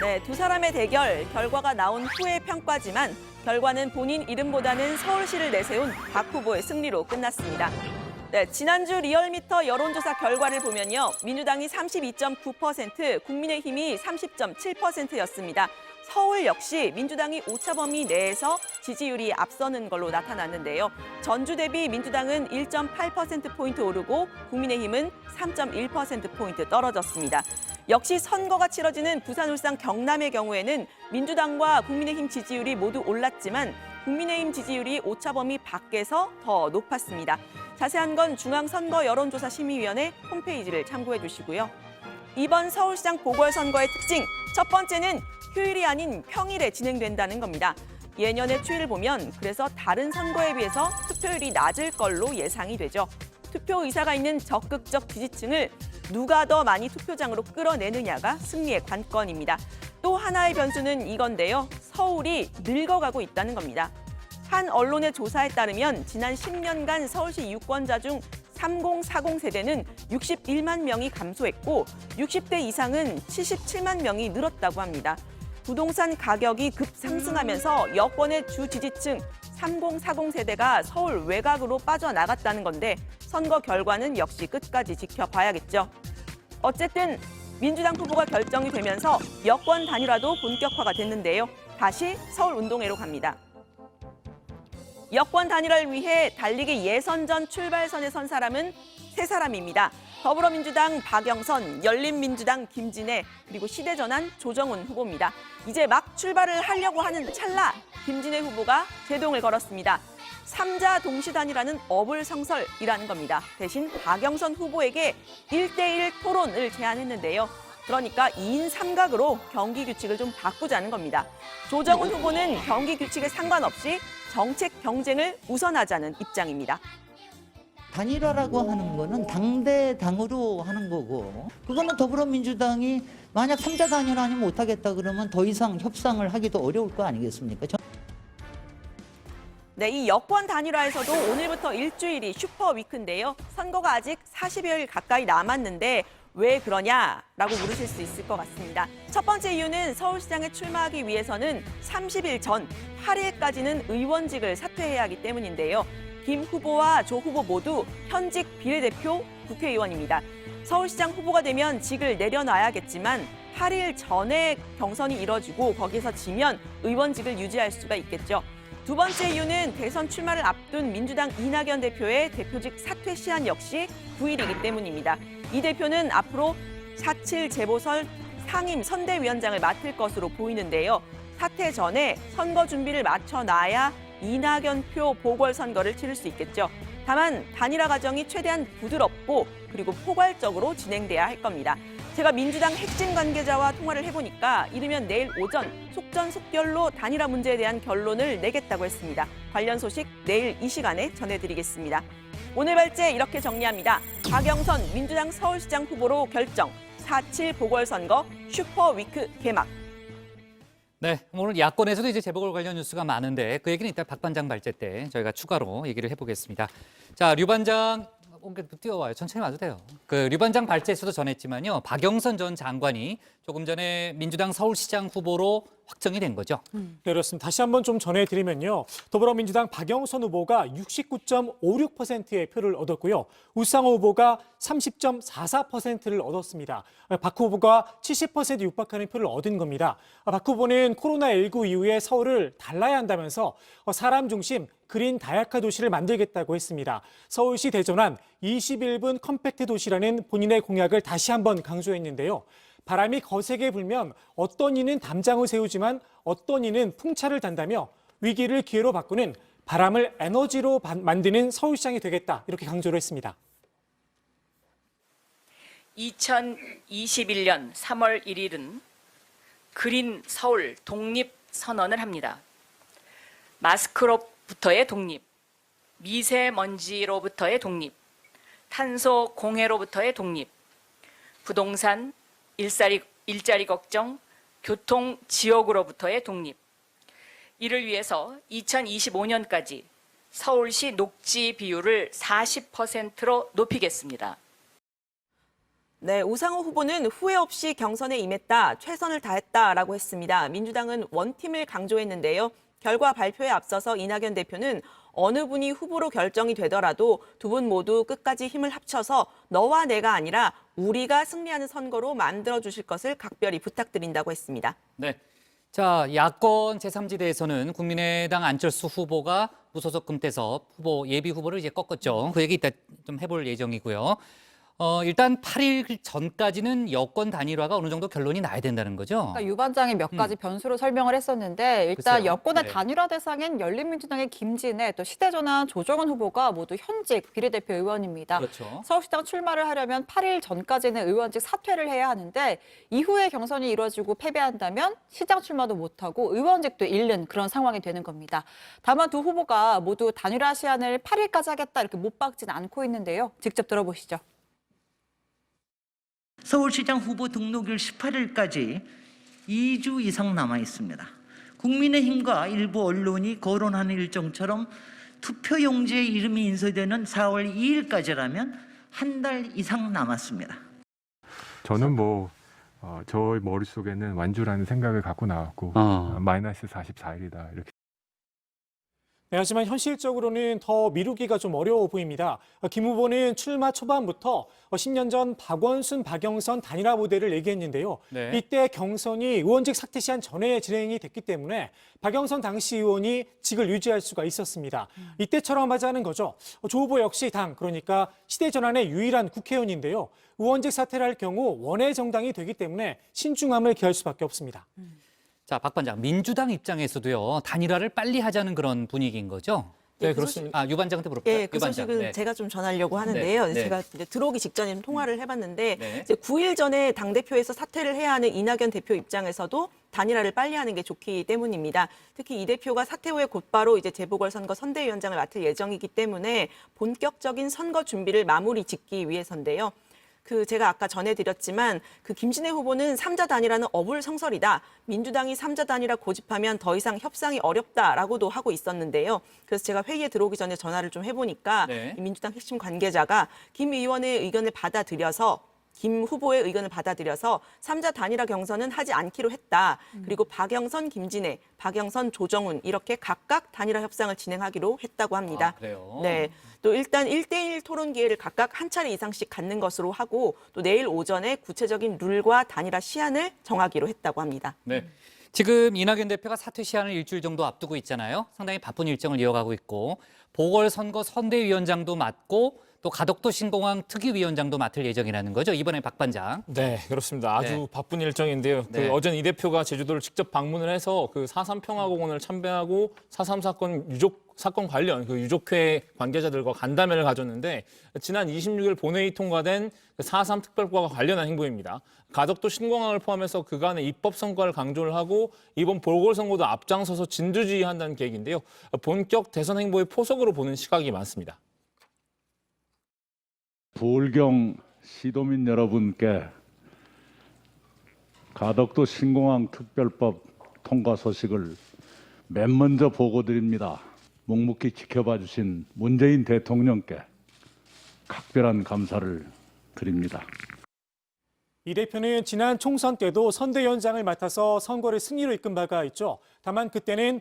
네, 두 사람의 대결 결과가 나온 후의 평가지만 결과는 본인 이름보다는 서울시를 내세운 박 후보의 승리로 끝났습니다. 네, 지난주 리얼미터 여론조사 결과를 보면요. 민주당이 32.9%, 국민의힘이 30.7%였습니다. 서울 역시 민주당이 오차범위 내에서 지지율이 앞서는 걸로 나타났는데요. 전주 대비 민주당은 1.8%포인트 오르고 국민의힘은 3.1%포인트 떨어졌습니다. 역시 선거가 치러지는 부산, 울산, 경남의 경우에는 민주당과 국민의힘 지지율이 모두 올랐지만 국민의힘 지지율이 오차범위 밖에서 더 높았습니다. 자세한 건 중앙선거여론조사심의위원회 홈페이지를 참고해 주시고요. 이번 서울시장 보궐선거의 특징, 첫 번째는 휴일이 아닌 평일에 진행된다는 겁니다. 예년의 추이를 보면 그래서 다른 선거에 비해서 투표율이 낮을 걸로 예상이 되죠. 투표 의사가 있는 적극적 지지층을 누가 더 많이 투표장으로 끌어내느냐가 승리의 관건입니다. 또 하나의 변수는 이건데요. 서울이 늙어가고 있다는 겁니다. 한 언론의 조사에 따르면 지난 10년간 서울시 유권자 중 3040 세대는 61만 명이 감소했고 60대 이상은 77만 명이 늘었다고 합니다. 부동산 가격이 급상승하면서 여권의 주 지지층 3040 세대가 서울 외곽으로 빠져나갔다는 건데 선거 결과는 역시 끝까지 지켜봐야겠죠. 어쨌든 민주당 후보가 결정이 되면서 여권 단일화도 본격화가 됐는데요. 다시 서울운동회로 갑니다. 여권 단일화를 위해 달리기 예선전 출발선에 선 사람은 세 사람입니다. 더불어민주당 박영선, 열린민주당 김진애, 그리고 시대전환 조정훈 후보입니다. 이제 막 출발을 하려고 하는 찰나 김진애 후보가 제동을 걸었습니다. 3자 동시 단일화는 어불성설이라는 겁니다. 대신 박영선 후보에게 1대1 토론을 제안했는데요. 그러니까 2인 3각으로 경기 규칙을 좀 바꾸자는 겁니다. 조정훈 후보는 경기 규칙에 상관없이 정책 경쟁을 우선하자는 입장입니다. 단일화라고 하는 거는 당대당으로 하는 거고 그거는 더불어민주당이 만약 3자 단일화 아니면 못하겠다 그러면 더 이상 협상을 하기도 어려울 거 아니겠습니까? 네, 이 여권 단일화에서도 오늘부터 일주일이 슈퍼위크인데요. 선거가 아직 40여일 가까이 남았는데 왜 그러냐라고 물으실 수 있을 것 같습니다. 첫 번째 이유는 서울시장에 출마하기 위해서는 30일 전 8일까지는 의원직을 사퇴해야 하기 때문인데요. 김 후보와 조 후보 모두 현직 비례대표 국회의원입니다. 서울시장 후보가 되면 직을 내려놔야겠지만 8일 전에 경선이 이뤄지고 거기서 지면 의원직을 유지할 수가 있겠죠. 두 번째 이유는 대선 출마를 앞둔 민주당 이낙연 대표의 대표직 사퇴 시한 역시 9일이기 때문입니다. 이 대표는 앞으로 4.7 재보선 상임 선대위원장을 맡을 것으로 보이는데요. 사퇴 전에 선거 준비를 마쳐놔야 이낙연표 보궐선거를 치를 수 있겠죠. 다만 단일화 과정이 최대한 부드럽고 그리고 포괄적으로 진행돼야 할 겁니다. 제가 민주당 핵심 관계자와 통화를 해보니까 이르면 내일 오전 속전속결로 단일화 문제에 대한 결론을 내겠다고 했습니다. 관련 소식 내일 이 시간에 전해드리겠습니다. 오늘 발제 이렇게 정리합니다. 박영선 민주당 서울시장 후보로 결정, 4.7 보궐선거 슈퍼위크 개막. 네, 오늘 야권에서도 이제 재보궐 관련 뉴스가 많은데 그 얘기는 이따 박 반장 발제 때 저희가 추가로 얘기를 해보겠습니다. 자, 류 반장 뛰어와요. 천천히 와도 돼요. 류 반장 발제에서도 전했지만요. 박영선 전 장관이 조금 전에 민주당 서울시장 후보로 확정이 된 거죠. 네, 그렇습니다. 다시 한번 좀 전해드리면요. 더불어민주당 박영선 후보가 69.56%의 표를 얻었고요. 우상호 후보가 30.44%를 얻었습니다. 박 후보가 70% 육박하는 표를 얻은 겁니다. 박 후보는 코로나19 이후에 서울을 달라야 한다면서 사람 중심 그린 다약화 도시를 만들겠다고 했습니다. 서울시 대전환 21분 컴팩트 도시라는 본인의 공약을 다시 한번 강조했는데요. 바람이 거세게 불면 어떤 이는 담장을 세우지만 어떤 이는 풍차를 단다며 위기를 기회로 바꾸는 바람을 에너지로 만드는 서울시장이 되겠다 이렇게 강조를 했습니다. 2021년 3월 1일은 그린 서울 독립 선언을 합니다. 마스크로부터의 독립, 미세먼지로부터의 독립, 탄소 공해로부터의 독립, 부동산, 일자리 걱정, 교통 지역으로부터의 독립. 이를 위해서 2025년까지 서울시 녹지 비율을 40%로 높이겠습니다. 네, 우상호 후보는 후회 없이 경선에 임했다, 최선을 다했다라고 했습니다. 민주당은 원팀을 강조했는데요. 결과 발표에 앞서서 이낙연 대표는 어느 분이 후보로 결정이 되더라도 두 분 모두 끝까지 힘을 합쳐서 너와 내가 아니라 우리가 승리하는 선거로 만들어 주실 것을 각별히 부탁드린다고 했습니다. 네. 자, 야권 제3지대에서는 국민의당 안철수 후보가 무소속 금태섭 후보 예비 후보를 이제 꺾었죠. 그 얘기 이따 좀 해볼 예정이고요. 일단 8일 전까지는 여권 단일화가 어느 정도 결론이 나야 된다는 거죠. 그러니까 유 반장이 몇 가지 변수로 설명을 했었는데 일단 글쎄요. 여권의 네. 단일화 대상엔 열린민주당의 김진애, 또 시대전환 조정은 후보가 모두 현직 비례대표 의원입니다. 그렇죠. 서울시장 출마를 하려면 8일 전까지는 의원직 사퇴를 해야 하는데 이후에 경선이 이루어지고 패배한다면 시장 출마도 못하고 의원직도 잃는 그런 상황이 되는 겁니다. 다만 두 후보가 모두 단일화 시한을 8일까지 하겠다 이렇게 못 박진 않고 있는데요. 직접 들어보시죠. 서울시장 후보 등록일 18일까지 2주 이상 남아 있습니다. 국민의힘과 일부 언론이 거론하는 일정처럼 투표용지에 이름이 인쇄되는 4월 2일까지라면 한 달 이상 남았습니다. 저는 저의 머릿속에는 완주라는 생각을 갖고 나왔고 마이너스 44일이다 이렇게. 네, 하지만 현실적으로는 더 미루기가 좀 어려워 보입니다. 김 후보는 출마 초반부터 10년 전 박원순, 박영선 단일화 모델을 얘기했는데요. 네. 이때 경선이 의원직 사퇴 시한 전에 진행이 됐기 때문에 박영선 당시 의원이 직을 유지할 수가 있었습니다. 이때처럼 하자는 거죠. 조 후보 역시 그러니까 시대전환의 유일한 국회의원인데요. 의원직 사퇴를 할 경우 원외 정당이 되기 때문에 신중함을 기할 수밖에 없습니다. 자, 박 반장, 민주당 입장에서도요, 단일화를 빨리 하자는 그런 분위기인 거죠? 네, 그렇습니다. 유 반장한테 물어볼까요? 네, 그 유 반장. 소식은 네. 제가 좀 전하려고 하는데요. 네, 네. 제가 이제 들어오기 직전에 좀 통화를 해봤는데 네. 이제 9일 전에 당대표에서 사퇴를 해야 하는 이낙연 대표 입장에서도 단일화를 빨리 하는 게 좋기 때문입니다. 특히 이 대표가 사퇴 후에 곧바로 이제 재보궐선거 선대위원장을 맡을 예정이기 때문에 본격적인 선거 준비를 마무리 짓기 위해서인데요. 제가 아까 전해드렸지만 김진애 후보는 3자 단일화는 어불성설이다. 민주당이 3자 단일화 고집하면 더 이상 협상이 어렵다라고도 하고 있었는데요. 그래서 제가 회의에 들어오기 전에 전화를 좀 해보니까 네. 이 민주당 핵심 관계자가 김 의원의 의견을 받아들여서 김 후보의 의견을 받아들여서 3자 단일화 경선은 하지 않기로 했다. 그리고 박영선, 김진애, 박영선, 조정훈 이렇게 각각 단일화 협상을 진행하기로 했다고 합니다. 그래요? 네. 또 일단 1대1 토론 기회를 각각 한 차례 이상씩 갖는 것으로 하고 또 내일 오전에 구체적인 룰과 단일화 시한을 정하기로 했다고 합니다. 네. 지금 이낙연 대표가 사퇴 시한을 일주일 정도 앞두고 있잖아요. 상당히 바쁜 일정을 이어가고 있고 보궐선거 선대위원장도 맡고 또 가덕도 신공항 특위위원장도 맡을 예정이라는 거죠. 이번에 박 반장. 네, 그렇습니다. 아주 네. 바쁜 일정인데요. 네. 어제는 이 대표가 제주도를 직접 방문을 해서 4.3 평화공원을 참배하고 4.3 사건 사건 관련 유족회 관계자들과 간담회를 가졌는데 지난 26일 본회의 통과된 4.3 특별법과 관련한 행보입니다. 가덕도 신공항을 포함해서 그간의 입법 성과를 강조를 하고 이번 보궐선거도 앞장서서 진두지휘한다는 계획인데요. 본격 대선 행보의 포석으로 보는 시각이 많습니다. 부울경 시도민 여러분께 가덕도 신공항 특별법 통과 소식을 맨 먼저 보고드립니다. 묵묵히 지켜봐 주신 문재인 대통령께 각별한 감사를 드립니다. 이 대표는 지난 총선 때도 선대위원장을 맡아서 선거를 승리로 이끈 바가 있죠. 다만 그때는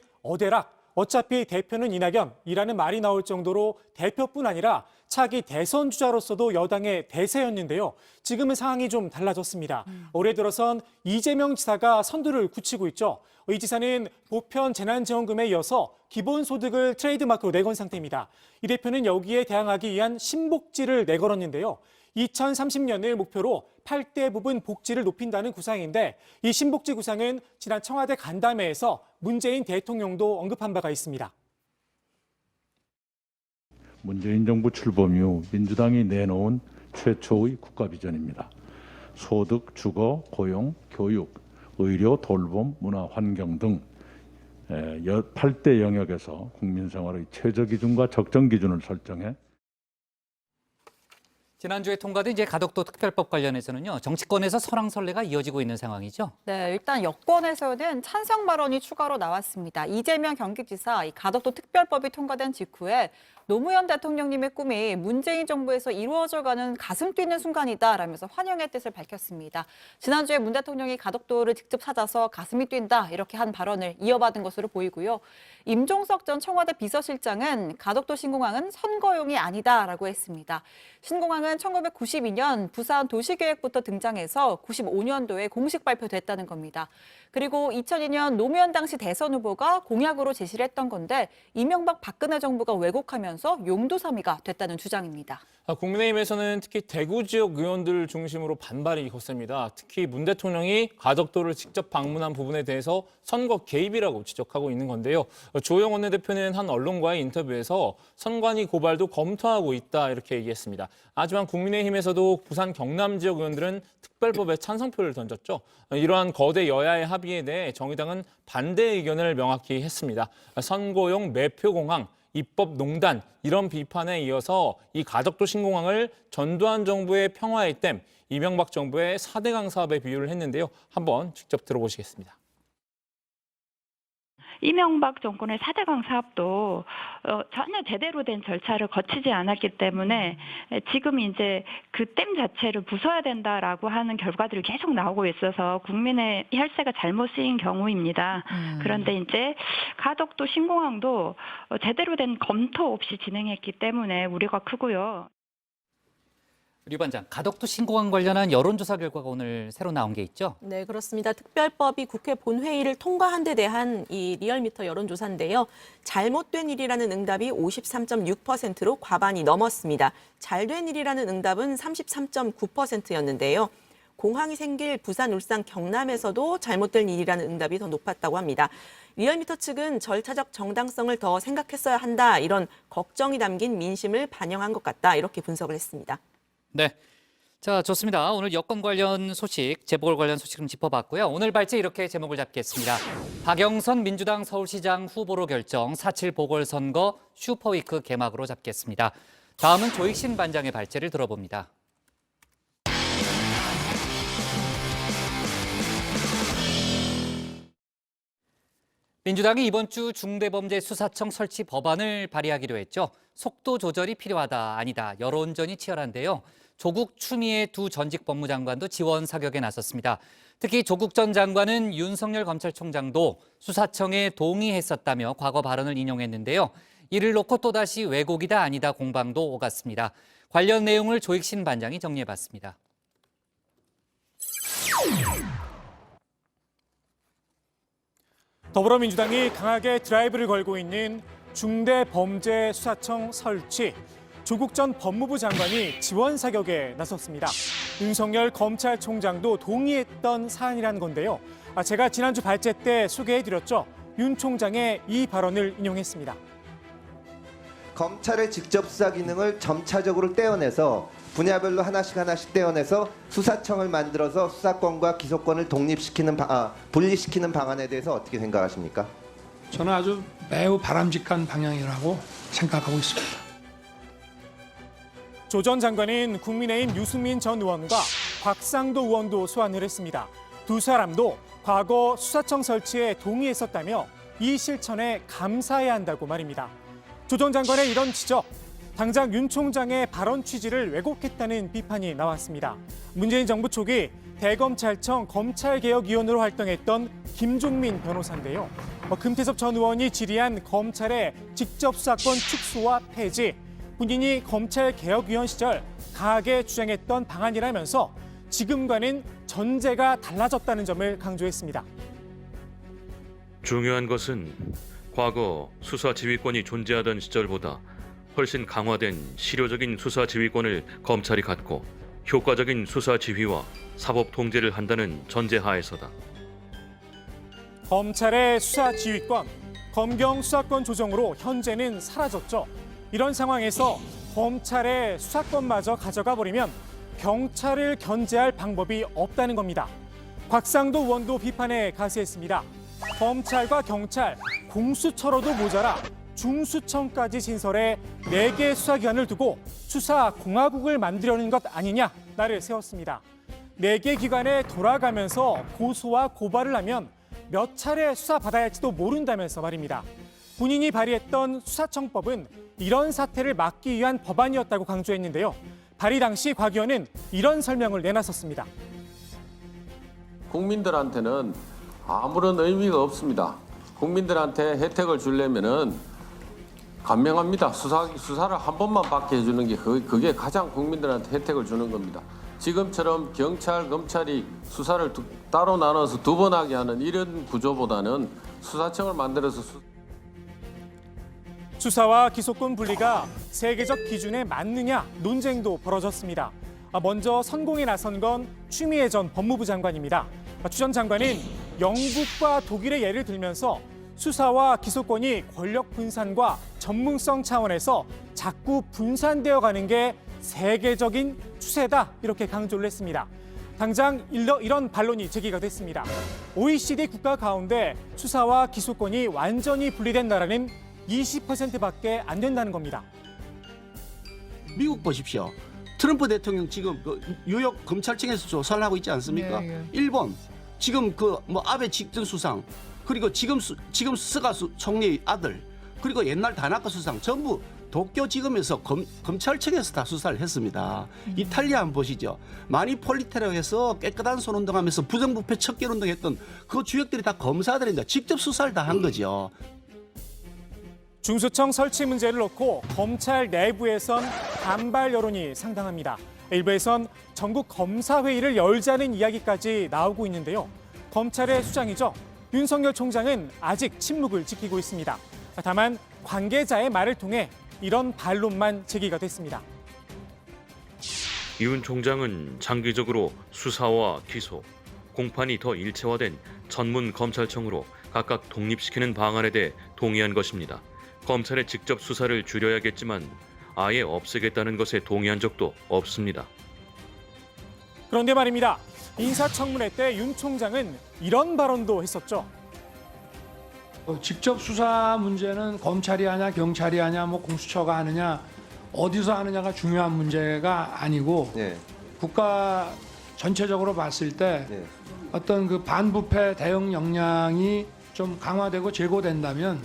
어차피 대표는 이낙연이라는 말이 나올 정도로 대표뿐 아니라 차기 대선 주자로서도 여당의 대세였는데요. 지금은 상황이 좀 달라졌습니다. 올해 들어선 이재명 지사가 선두를 굳히고 있죠. 이 지사는 보편 재난지원금에 이어서 기본소득을 트레이드마크로 내건 상태입니다. 이 대표는 여기에 대항하기 위한 신복지를 내걸었는데요. 2030년을 목표로 8대 부분 복지를 높인다는 구상인데 이 신복지 구상은 지난 청와대 간담회에서 문재인 대통령도 언급한 바가 있습니다. 문재인 정부 출범 이후 민주당이 내놓은 최초의 국가 비전입니다. 소득, 주거, 고용, 교육, 의료, 돌봄, 문화, 환경 등 8대 영역에서 국민 생활의 최저 기준과 적정 기준을 설정해 지난주에 통과된 이제 가덕도 특별법 관련해서는요, 정치권에서 설왕설래가 이어지고 있는 상황이죠. 네, 일단 여권에서는 찬성 발언이 추가로 나왔습니다. 이재명 경기지사 이 가덕도 특별법이 통과된 직후에 노무현 대통령님의 꿈이 문재인 정부에서 이루어져가는 가슴 뛰는 순간이다라면서 환영의 뜻을 밝혔습니다. 지난주에 문 대통령이 가덕도를 직접 찾아서 가슴이 뛴다 이렇게 한 발언을 이어받은 것으로 보이고요. 임종석 전 청와대 비서실장은 가덕도 신공항은 선거용이 아니다라고 했습니다. 신공항은 1992년 부산 도시계획부터 등장해서 95년도에 공식 발표됐다는 겁니다. 그리고 2002년 노무현 당시 대선 후보가 공약으로 제시를 했던 건데 이명박 박근혜 정부가 왜곡하면서 용도삼이가 됐다는 주장입니다. 국민의힘에서는 특히 대구 지역 의원들 중심으로 반발이 컸습니다. 특히 문 대통령이 가덕도를 직접 방문한 부분에 대해서 선거 개입이라고 지적하고 있는 건데요. 주호영 원내대표는 한 언론과의 인터뷰에서 선관위 고발도 검토하고 있다 이렇게 얘기했습니다. 하지만 국민의힘에서도 부산 경남 지역 의원들은 특별법에 찬성표를 던졌죠. 이러한 거대 여야의 합의에 대해 정의당은 반대 의견을 명확히 했습니다. 선거용 매표공항, 입법농단 이런 비판에 이어서 이 가덕도 신공항을 전두환 정부의 평화의 댐, 이명박 정부의 4대강 사업에 비유를 했는데요. 한번 직접 들어보시겠습니다. 이명박 정권의 4대강 사업도 전혀 제대로 된 절차를 거치지 않았기 때문에 지금 이제 그 댐 자체를 부숴야 된다라고 하는 결과들이 계속 나오고 있어서 국민의 혈세가 잘못 쓰인 경우입니다. 그런데 이제 가덕도 신공항도 제대로 된 검토 없이 진행했기 때문에 우려가 크고요. 류 반장, 가덕도 신공항 관련한 여론조사 결과가 오늘 새로 나온 게 있죠? 네, 그렇습니다. 특별법이 국회 본회의를 통과한 데 대한 이 리얼미터 여론조사인데요. 잘못된 일이라는 응답이 53.6%로 과반이 넘었습니다. 잘된 일이라는 응답은 33.9%였는데요. 공항이 생길 부산, 울산, 경남에서도 잘못된 일이라는 응답이 더 높았다고 합니다. 리얼미터 측은 절차적 정당성을 더 생각했어야 한다, 이런 걱정이 담긴 민심을 반영한 것 같다, 이렇게 분석을 했습니다. 네. 자, 좋습니다. 오늘 여권 관련 소식, 재보궐 관련 소식 좀 짚어봤고요. 오늘 발제 이렇게 제목을 잡겠습니다. 박영선 민주당 서울시장 후보로 결정 4.7 보궐선거 슈퍼위크 개막으로 잡겠습니다. 다음은 조익신 반장의 발제를 들어봅니다. 민주당이 이번 주 중대범죄수사청 설치 법안을 발의하기로 했죠. 속도 조절이 필요하다, 아니다, 여론전이 치열한데요. 조국, 추미애 두 전직 법무장관도 지원 사격에 나섰습니다. 특히 조국 전 장관은 윤석열 검찰총장도 수사청에 동의했었다며 과거 발언을 인용했는데요. 이를 놓고 또다시 왜곡이다, 아니다 공방도 오갔습니다. 관련 내용을 조익신 반장이 정리해봤습니다. 더불어민주당이 강하게 드라이브를 걸고 있는 중대범죄수사청 설치. 조국 전 법무부 장관이 지원 사격에 나섰습니다. 윤석열 검찰총장도 동의했던 사안이라는 건데요. 제가 지난주 발제 때 소개해드렸죠. 윤 총장의 이 발언을 인용했습니다. 검찰의 직접 수사 기능을 점차적으로 떼어내서 분야별로 하나씩 떼어내서 수사청을 만들어서 수사권과 기소권을 분리시키는 방안에 대해서 어떻게 생각하십니까? 저는 아주 매우 바람직한 방향이라고 생각하고 있습니다. 조 전 장관은 국민의힘 유승민 전 의원과 곽상도 의원도 소환을 했습니다. 두 사람도 과거 수사청 설치에 동의했었다며 이 실천에 감사해야 한다고 말입니다. 조 전 장관의 이런 지적, 당장 윤 총장의 발언 취지를 왜곡했다는 비판이 나왔습니다. 문재인 정부 초기 대검찰청 검찰개혁위원으로 활동했던 김종민 변호사인데요. 금태섭 전 의원이 질의한 검찰의 직접 수사권 축소와 폐지, 본인이 검찰개혁위원 시절 강하게 주장했던 방안이라면서 지금과는 전제가 달라졌다는 점을 강조했습니다. 중요한 것은 과거 수사 지휘권이 존재하던 시절보다 훨씬 강화된 실효적인 수사 지휘권을 검찰이 갖고 효과적인 수사 지휘와 사법 통제를 한다는 전제하에서다. 검찰의 수사 지휘권, 검경 수사권 조정으로 현재는 사라졌죠. 이런 상황에서 검찰의 수사권마저 가져가 버리면 경찰을 견제할 방법이 없다는 겁니다. 곽상도 의원도 비판에 가세했습니다. 검찰과 경찰, 공수처로도 모자라 중수청까지 신설해 4개 수사기관을 두고 수사 공화국을 만들려는 것 아니냐 날을 세웠습니다. 4개 기관에 돌아가면서 고소와 고발을 하면 몇 차례 수사받아야 할지도 모른다면서 말입니다. 본인이 발의했던 수사청법은 이런 사태를 막기 위한 법안이었다고 강조했는데요. 발의 당시 곽 의원은 이런 설명을 내놨었습니다. 국민들한테는 아무런 의미가 없습니다. 국민들한테 혜택을 주려면은 간명합니다. 수사를 한 번만 받게 해주는 게 그게 가장 국민들한테 혜택을 주는 겁니다. 지금처럼 경찰, 검찰이 수사를 따로 나눠서 2번 하게 하는 이런 구조보다는 수사청을 만들어서 수사와 기소권 분리가 세계적 기준에 맞느냐 논쟁도 벌어졌습니다. 먼저 선공에 나선 건 추미애 전 법무부 장관입니다. 추 전 장관은 영국과 독일의 예를 들면서 수사와 기소권이 권력 분산과 전문성 차원에서 자꾸 분산되어 가는 게 세계적인 추세다 이렇게 강조를 했습니다. 당장 이런 반론이 제기가 됐습니다. OECD 국가 가운데 수사와 기소권이 완전히 분리된 나라는 20%밖에 안 된다는 겁니다. 미국 보십시오. 트럼프 대통령 지금 그 뉴욕 검찰청에서 조사를 하고 있지 않습니까? 일본 지금 아베 직전 수상 그리고 지금 스가 총리의 아들 그리고 옛날 다나카 수상 전부 도쿄지검에서 검찰청에서 다 수사를 했습니다. 이탈리아 한번 보시죠. 마니폴리테라고 해서 깨끗한 손운동하면서 부정부패 척결운동했던 그 주역들이 다 검사들입니다. 직접 수사를 다 한 거죠. 중수청 설치 문제를 놓고 검찰 내부에선 반발 여론이 상당합니다. 일부에선 전국 검사회의를 열자는 이야기까지 나오고 있는데요. 검찰의 수장이죠. 윤석열 총장은 아직 침묵을 지키고 있습니다. 다만 관계자의 말을 통해 이런 반론만 제기가 됐습니다. 윤 총장은 장기적으로 수사와 기소, 공판이 더 일체화된 전문 검찰청으로 각각 독립시키는 방안에 대해 동의한 것입니다. 검찰의 직접 수사를 줄여야겠지만 아예 없애겠다는 것에 동의한 적도 없습니다. 그런데 말입니다. 인사청문회 때 윤 총장은 이런 발언도 했었죠. 직접 수사 문제는 검찰이 하냐 경찰이 하냐 뭐 공수처가 하느냐 어디서 하느냐가 중요한 문제가 아니고 국가 전체적으로 봤을 때 어떤 그 반부패 대응 역량이 좀 강화되고 제고된다면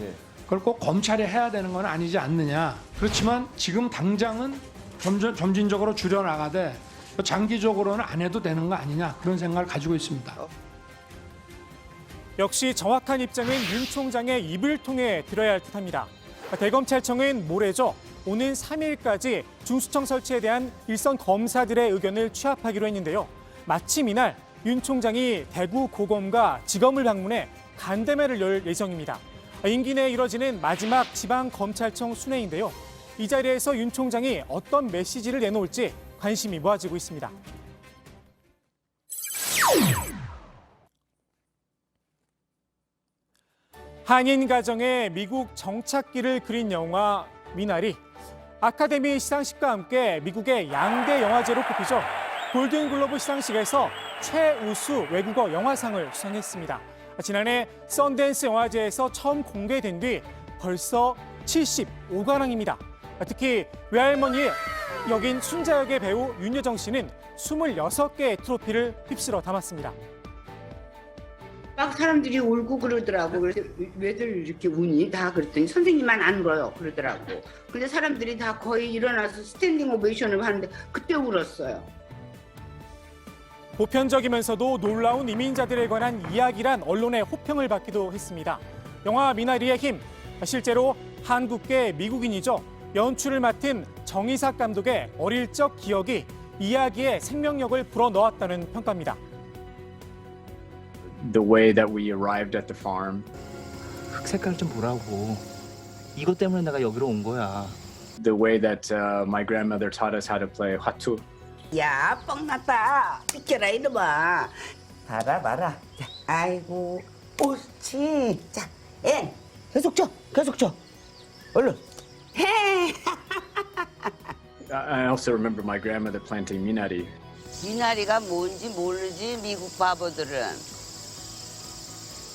그걸 꼭 검찰이 해야 되는 건 아니지 않느냐. 그렇지만 지금 당장은 점진적으로 줄여나가되 장기적으로는 안 해도 되는 거 아니냐 그런 생각을 가지고 있습니다. 역시 정확한 입장은 윤 총장의 입을 통해 들어야 할 듯합니다. 대검찰청은 모레죠. 오는 3일까지 중수청 설치에 대한 일선 검사들의 의견을 취합하기로 했는데요. 마침 이날 윤 총장이 대구 고검과 지검을 방문해 간담회를 열 예정입니다. 임기 내에 이뤄지는 마지막 지방검찰청 순회인데요. 이 자리에서 윤 총장이 어떤 메시지를 내놓을지 관심이 모아지고 있습니다. 한인 가정의 미국 정착기를 그린 영화 미나리. 아카데미 시상식과 함께 미국의 양대 영화제로 꼽히죠. 골든글로브 시상식에서 최우수 외국어 영화상을 수상했습니다. 지난해 썬댄스 영화제에서 처음 공개된 뒤 벌써 75관왕입니다. 특히 외할머니의 역인 순자 역의 배우 윤여정 씨는 26개의 트로피를 휩쓸어 담았습니다. 막 사람들이 울고 그러더라고. 그래서 왜들 이렇게 우니? 다 그랬더니 선생님만 안 울어요 그러더라고. 근데 사람들이 다 거의 일어나서 스탠딩 오베이션을 하는데 그때 울었어요. 보편적이면서도 놀라운 이민자들에 관한 이야기란 언론의 호평을 받기도 했습니다. 영화 미나리의 힘, 실제로 한국계 미국인이죠. 연출을 맡은 정의삭 감독의 어릴 적 기억이 이야기에 생명력을 불어넣었다는 평가입니다. The way that we arrived at the farm. 흙 색깔 좀 보라고. 이것 때문에 내가 여기로 온 거야. The way that my grandmother taught us how to play 화투. 야, 뻥났다. 비켜라 이놈아. 봐라. 자, 아이고, 옳지. 자, 계속 줘. 얼른. 해. I also remember my grandmother planting minari 미나리가 뭔지 모르지 미국 바보들은.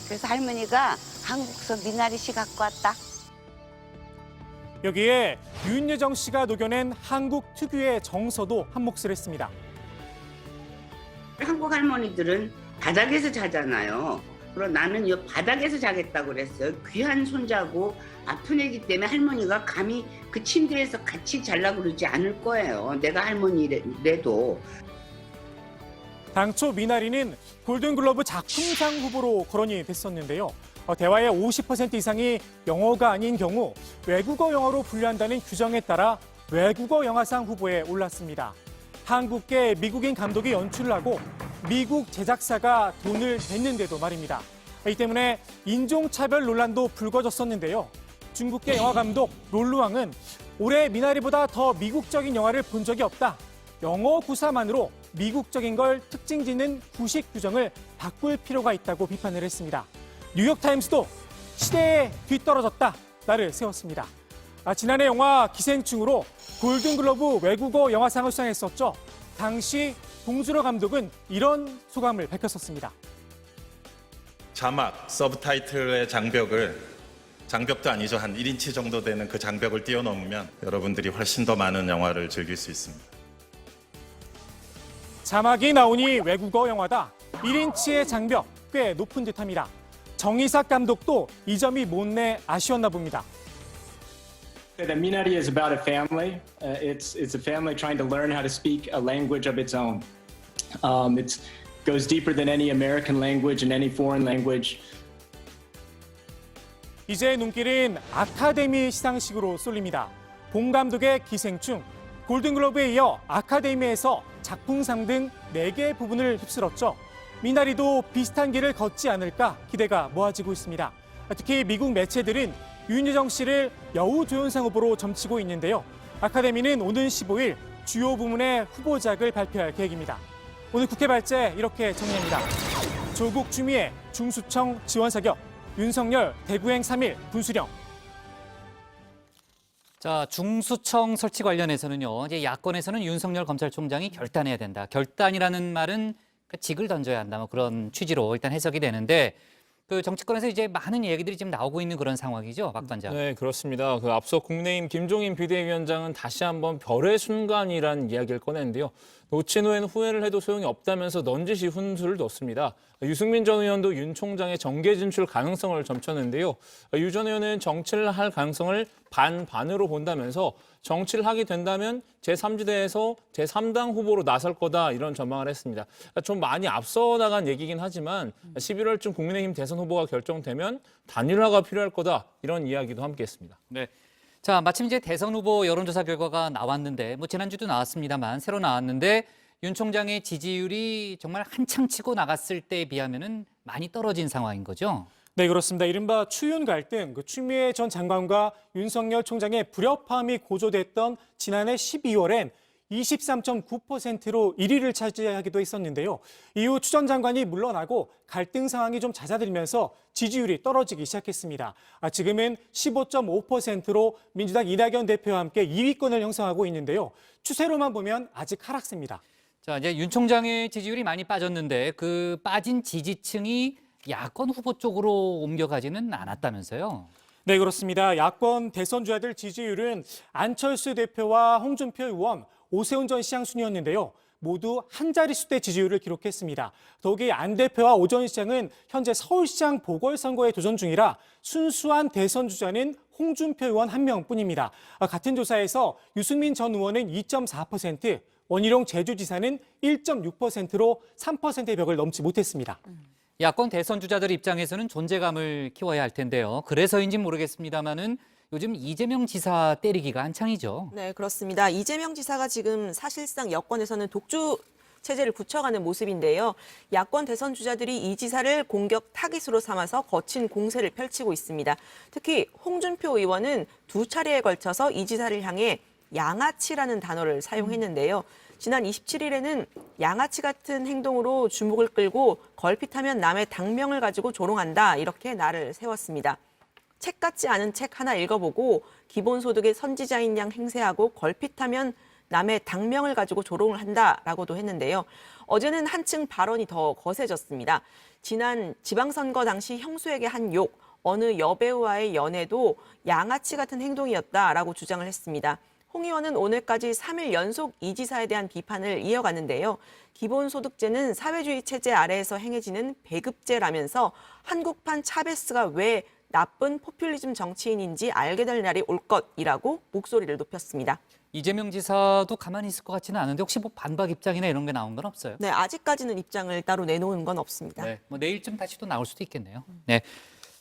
그래서 할머니가 한국서 미나리씨 갖고 왔다. 여기에 윤여정 씨가 녹여낸 한국 특유의 정서도 한몫을 했습니다. 한국 할머니들은 바닥에서 자잖아요. 그럼 나는 이 바닥에서 자겠다고 그랬어요. 귀한 손자고 아픈 애기 때문에 할머니가 감히 그 침대에서 같이 자려고 그러지 않을 거예요. 내가 할머니래도. 당초 미나리는 골든글러브 작품상 후보로 거론이 됐었는데요. 대화의 50% 이상이 영어가 아닌 경우 외국어 영화로 분류한다는 규정에 따라 외국어 영화상 후보에 올랐습니다. 한국계 미국인 감독이 연출을 하고 미국 제작사가 돈을 냈는데도 말입니다. 이 때문에 인종차별 논란도 불거졌었는데요. 중국계 영화 감독 롤루왕은 올해 미나리보다 더 미국적인 영화를 본 적이 없다. 영어 구사만으로 미국적인 걸 특징 짓는 구식 규정을 바꿀 필요가 있다고 비판을 했습니다. 뉴욕타임스도 시대에 뒤떨어졌다 날을 세웠습니다. 지난해 영화 기생충으로 골든글러브 외국어 영화상을 수상했었죠. 당시 봉준호 감독은 이런 소감을 밝혔었습니다. 자막, 서브타이틀의 장벽도 아니죠. 한 1인치 정도 되는 그 장벽을 뛰어넘으면 여러분들이 훨씬 더 많은 영화를 즐길 수 있습니다. 자막이 나오니 외국어 영화다. 1인치의 장벽 꽤 높은 듯합니다. 정의삭 감독도 이 점이 못내 아쉬웠나 봅니다. That Minari is about a family. It's a family trying to learn how to speak a language of its own. It goes deeper than any American language and any foreign language. 이제 눈길은 아카데미 시상식으로 쏠립니다. 봉 감독의 기생충, 골든글러브에 이어 아카데미에서 작품상 등 4개 부분을 휩쓸었죠. 미나리도 비슷한 길을 걷지 않을까 기대가 모아지고 있습니다. 특히 미국 매체들은 윤여정 씨를 여우조연상 후보로 점치고 있는데요. 아카데미는 오는 15일 주요 부문의 후보작을 발표할 계획입니다. 오늘 국회 발제 이렇게 정리합니다. 조국 추미애 중수청 지원 사격, 윤석열 대구행 3일 분수령. 자, 중수청 설치 관련해서는요. 이제 야권에서는 윤석열 검찰총장이 결단해야 된다. 결단이라는 말은 직을 던져야 한다. 뭐 그런 취지로 일단 해석이 되는데 그 정치권에서 이제 많은 얘기들이 지금 나오고 있는 그런 상황이죠, 박 단장. 네, 그렇습니다. 그 앞서 국민의힘 김종인 비대위원장은 다시 한번 별의 순간이라는 이야기를 꺼냈는데요. 놓친 후에는 후회를 해도 소용이 없다면서 넌지시 훈수를 뒀습니다. 유승민 전 의원도 윤 총장의 정계 진출 가능성을 점쳤는데요. 유 전 의원은 정치를 할 가능성을 반반으로 본다면서 정치를 하게 된다면 제3지대에서 제3당 후보로 나설 거다 이런 전망을 했습니다. 좀 많이 앞서 나간 얘기긴 하지만 11월쯤 국민의힘 대선 후보가 결정되면 단일화가 필요할 거다 이런 이야기도 함께했습니다. 네. 자, 마침 이제 대선 후보 여론조사 결과가 나왔는데 뭐 지난주도 나왔습니다만 새로 나왔는데 윤 총장의 지지율이 정말 한창 치고 나갔을 때에 비하면은 많이 떨어진 상황인 거죠. 네, 그렇습니다. 이른바 추윤 갈등, 추미애 전 장관과 윤석열 총장의 불협화음이 고조됐던 지난해 12월엔 23.9%로 1위를 차지하기도 했었는데요. 이후 추 전 장관이 물러나고 갈등 상황이 좀 잦아들면서 지지율이 떨어지기 시작했습니다. 지금은 15.5%로 민주당 이낙연 대표와 함께 2위권을 형성하고 있는데요. 추세로만 보면 아직 하락세입니다. 자, 이제 윤 총장의 지지율이 많이 빠졌는데 그 빠진 지지층이 야권 후보 쪽으로 옮겨가지는 않았다면서요? 네, 그렇습니다. 야권 대선 주자들 지지율은 안철수 대표와 홍준표 의원, 오세훈 전 시장 순이었는데요. 모두 한 자릿수대 지지율을 기록했습니다. 더욱이 안 대표와 오 전 시장은 현재 서울시장 보궐선거에 도전 중이라 순수한 대선 주자는 홍준표 의원 한 명뿐입니다. 같은 조사에서 유승민 전 의원은 2.4%, 원희룡 제주지사는 1.6%로 3%의 벽을 넘지 못했습니다. 야권 대선 주자들 입장에서는 존재감을 키워야 할 텐데요. 그래서인지 모르겠습니다만은 요즘 이재명 지사 때리기가 한창이죠. 네, 그렇습니다. 이재명 지사가 지금 사실상 여권에서는 독주 체제를 굳혀가는 모습인데요. 야권 대선 주자들이 이 지사를 공격 타깃으로 삼아서 거친 공세를 펼치고 있습니다. 특히 홍준표 의원은 2차례에 걸쳐서 이 지사를 향해 양아치라는 단어를 사용했는데요. 지난 27일에는 양아치 같은 행동으로 주목을 끌고 걸핏하면 남의 당명을 가지고 조롱한다 이렇게 날을 세웠습니다. 책 같지 않은 책 하나 읽어보고 기본소득의 선지자인 양 행세하고 걸핏하면 남의 당명을 가지고 조롱을 한다라고도 했는데요. 어제는 한층 발언이 더 거세졌습니다. 지난 지방선거 당시 형수에게 한 욕, 어느 여배우와의 연애도 양아치 같은 행동이었다라고 주장을 했습니다. 홍 의원은 오늘까지 3일 연속 이 지사에 대한 비판을 이어갔는데요. 기본소득제는 사회주의 체제 아래에서 행해지는 배급제라면서 한국판 차베스가 왜 나쁜 포퓰리즘 정치인인지 알게 될 날이 올 것이라고 목소리를 높였습니다. 이재명 지사도 가만히 있을 것 같지는 않은데 혹시 뭐 반박 입장이나 이런 게 나온 건 없어요? 네, 아직까지는 입장을 따로 내놓은 건 없습니다. 네, 뭐 내일쯤 다시 또 나올 수도 있겠네요. 네,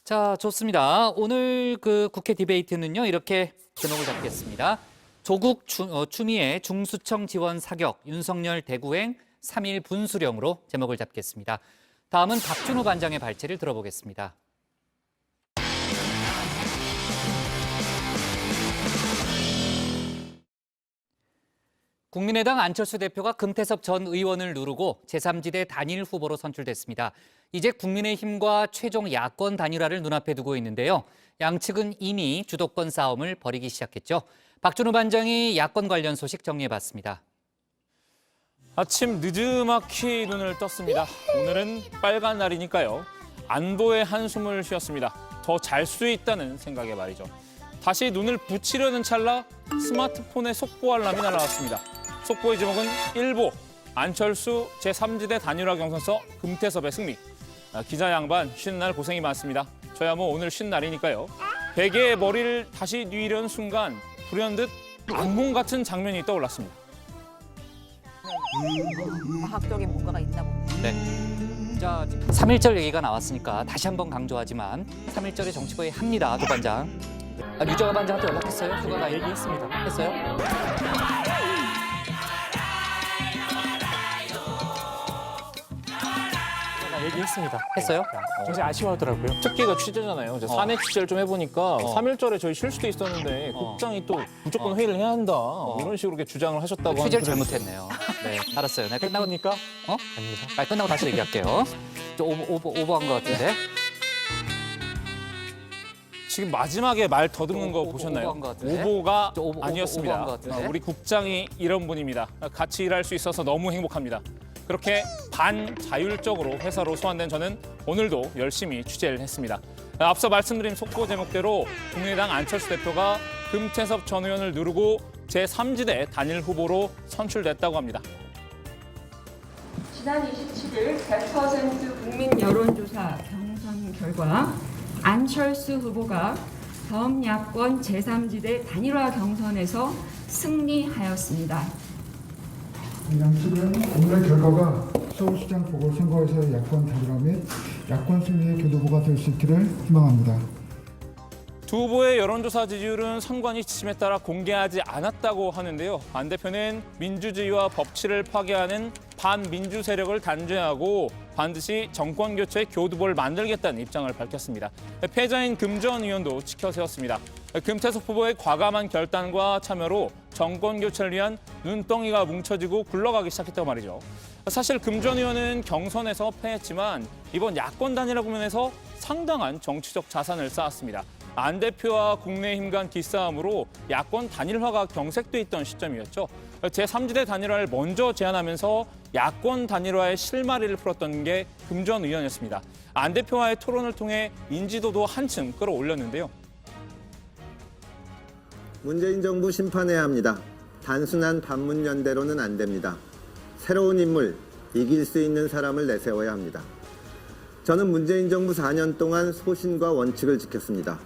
자 좋습니다. 오늘 그 국회 디베이트는요 이렇게 제목을 잡겠습니다. 조국 추미애 중수청 지원 사격, 윤석열 대구행 3일 분수령으로 제목을 잡겠습니다. 다음은 박준호 반장의 발제를 들어보겠습니다. 국민의당 안철수 대표가 금태섭 전 의원을 누르고 제3지대 단일 후보로 선출됐습니다. 이제 국민의힘과 최종 야권 단일화를 눈앞에 두고 있는데요. 양측은 이미 주도권 싸움을 벌이기 시작했죠. 박준호 반장이 야권 관련 소식 정리해봤습니다. 아침 늦지막히 눈을 떴습니다. 오늘은 빨간 날이니까요. 안도의 한숨을 쉬었습니다. 더 잘 수 있다는 생각에 말이죠. 다시 눈을 붙이려는 찰나 스마트폰에 속보 알람이 날아왔습니다. 속보의 제목은 일보, 안철수 제3지대 단일화 경선서 금태섭의 승리. 기자 양반 쉬는 날 고생이 많습니다. 저야 뭐 오늘 쉬는 날이니까요. 베개에 머리를 다시 뉘려는 순간 불현듯 악몽 같은 장면이 떠올랐습니다. 과학적인 뭔가가 있나 봅니다. 네. 자, 3.1절 얘기가 나왔으니까 다시 한번 강조하지만 3.1절의 정치부에 합니다, 도 반장. 유정아 반장한테 연락했어요? 휴가가 얘기했습니다. 했어요? 얘기했습니다. 했어요? 굉장히 아쉬워하더라고요. 특기가 취재잖아요. 산해 취재를 좀 해보니까 3.1절에 저희 쉴 수도 있었는데 국장이 또 무조건 회의를 해야 한다. 이런 식으로 이렇게 주장을 하셨다고 취재를 하는데 잘못했네요. 네, 알았어요. 네, 끝나고 끝나니까 아닙니다. 끝나고 다시 얘기할게요. 좀 오버한 것 같은데. 지금 마지막에 말 더듬는 거 보셨나요? 오버한 것 같은데? 오보가 오버한 아니었습니다. 것 같은데? 우리 국장이 이런 분입니다. 같이 일할 수 있어서 너무 행복합니다. 그렇게 반자율적으로 회사로 소환된 저는 오늘도 열심히 취재를 했습니다. 앞서 말씀드린 속보 제목대로 국민의당 안철수 대표가 금태섭 전 의원을 누르고 제3지대 단일 후보로 선출됐다고 합니다. 지난 27일 100% 국민 여론조사 경선 결과 안철수 후보가 범야권 제3지대 단일화 경선에서 승리하였습니다. 양측은 오늘의 결과가 서울시장 보궐선거에서의 야권 단일화 및 야권 승리의 교두보가 될 수 있기를 희망합니다. 두 후보의 여론조사 지지율은 선관위 지침에 따라 공개하지 않았다고 하는데요. 안 대표는 민주주의와 법치를 파괴하는 반민주 세력을 단죄하고 반드시 정권 교체의 교두보를 만들겠다는 입장을 밝혔습니다. 패자인 금 전 의원도 지켜세웠습니다. 금태섭 후보의 과감한 결단과 참여로 정권 교체를 위한 눈덩이가 뭉쳐지고 굴러가기 시작했다고 말이죠. 사실 금 전 의원은 경선에서 패했지만 이번 야권 단일화 국면에서 상당한 정치적 자산을 쌓았습니다. 안 대표와 국민의힘 간 기싸움으로 야권 단일화가 경색돼 있던 시점이었죠. 제3지대 단일화를 먼저 제안하면서 야권 단일화의 실마리를 풀었던 게 금 전 의원이었습니다. 안 대표와의 토론을 통해 인지도도 한층 끌어올렸는데요. 문재인 정부 심판해야 합니다. 단순한 반문연대로는 안 됩니다. 새로운 인물, 이길 수 있는 사람을 내세워야 합니다. 저는 문재인 정부 4년 동안 소신과 원칙을 지켰습니다.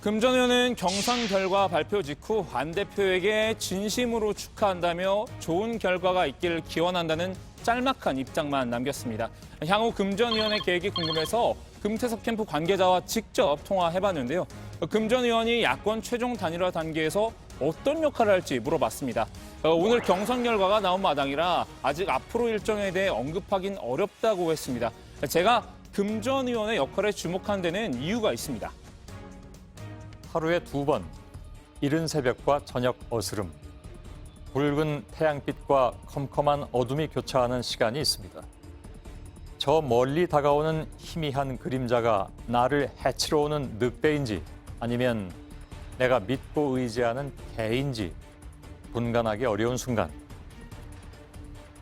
금 전 의원은 경선 결과 발표 직후 안 대표에게 진심으로 축하한다며 좋은 결과가 있기를 기원한다는 짤막한 입장만 남겼습니다. 향후 금 전 의원의 계획이 궁금해서 금태섭 캠프 관계자와 직접 통화해봤는데요. 금 전 의원이 야권 최종 단일화 단계에서 어떤 역할을 할지 물어봤습니다. 오늘 경선 결과가 나온 마당이라 아직 앞으로 일정에 대해 언급하긴 어렵다고 했습니다. 제가 금 전 의원의 역할에 주목한 데는 이유가 있습니다. 하루에 2번, 이른 새벽과 저녁 어스름, 붉은 태양빛과 컴컴한 어둠이 교차하는 시간이 있습니다. 저 멀리 다가오는 희미한 그림자가 나를 해치러 오는 늑대인지 아니면 내가 믿고 의지하는 개인지 분간하기 어려운 순간.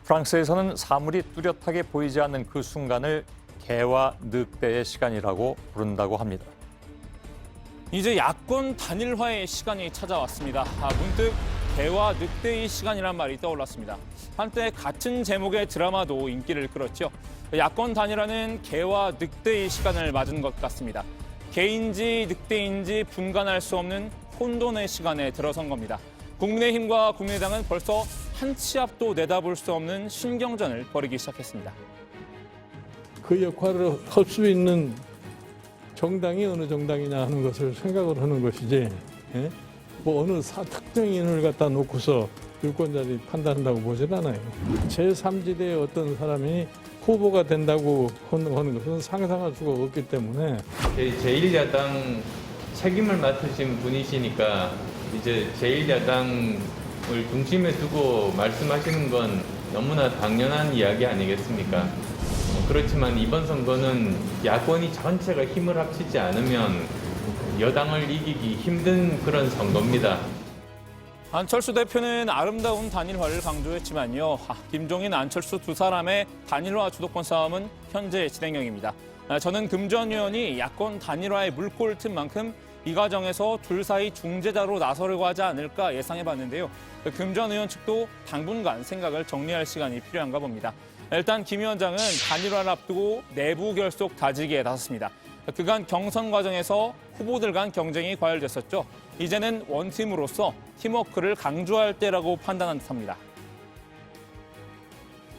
프랑스에서는 사물이 뚜렷하게 보이지 않는 그 순간을 개와 늑대의 시간이라고 부른다고 합니다. 이제 야권 단일화의 시간이 찾아왔습니다. 문득 개와 늑대의 시간이란 말이 떠올랐습니다. 한때 같은 제목의 드라마도 인기를 끌었죠. 야권 단일화는 개와 늑대의 시간을 맞은 것 같습니다. 개인지 늑대인지 분간할 수 없는 혼돈의 시간에 들어선 겁니다. 국민의힘과 국민의당은 벌써 한 치 앞도 내다볼 수 없는 신경전을 벌이기 시작했습니다. 그 역할을 할 수 있는 정당이 어느 정당이냐 하는 것을 생각을 하는 것이지, 예? 뭐 어느 특정인을 갖다 놓고서 유권자들이 판단한다고 보질 않아요. 제3지대의 어떤 사람이 후보가 된다고 하는 것은 상상할 수가 없기 때문에. 제1야당 책임을 맡으신 분이시니까 이제 제1야당을 중심에 두고 말씀하시는 건 너무나 당연한 이야기 아니겠습니까? 그렇지만 이번 선거는 야권이 전체가 힘을 합치지 않으면 여당을 이기기 힘든 그런 선거입니다. 안철수 대표는 아름다운 단일화를 강조했지만요. 김종인, 안철수 두 사람의 단일화 주도권 싸움은 현재 진행형입니다. 저는 금 전 의원이 야권 단일화의 물꼬를 튼 만큼 이 과정에서 둘 사이 중재자로 나서려고 하지 않을까 예상해봤는데요. 금 전 의원 측도 당분간 생각을 정리할 시간이 필요한가 봅니다. 일단 김 위원장은 단일화를 앞두고 내부 결속 다지기에 나섰습니다. 그간 경선 과정에서 후보들 간 경쟁이 과열됐었죠. 이제는 원팀으로서 팀워크를 강조할 때라고 판단한 듯합니다.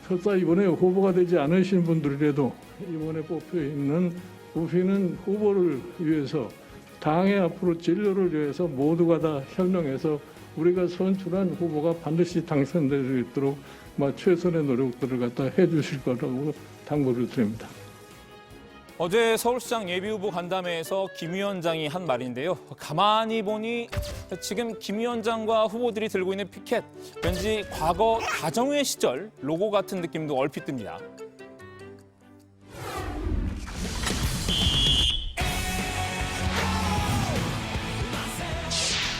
설사 이번에 후보가 되지 않으신 분들이라도 이번에 뽑혀 있는 우리는 후보를 위해서 당의 앞으로 진로를 위해서 모두가 다 현명해서 우리가 선출한 후보가 반드시 당선될 수 있도록 최선의 노력들을 갖다 해주실 거라고 당부를 드립니다. 어제 서울시장 예비후보 간담회에서 김 위원장이 한 말인데요. 가만히 보니 지금 김 위원장과 후보들이 들고 있는 피켓, 왠지 과거 다정회 시절 로고 같은 느낌도 얼핏 듭니다.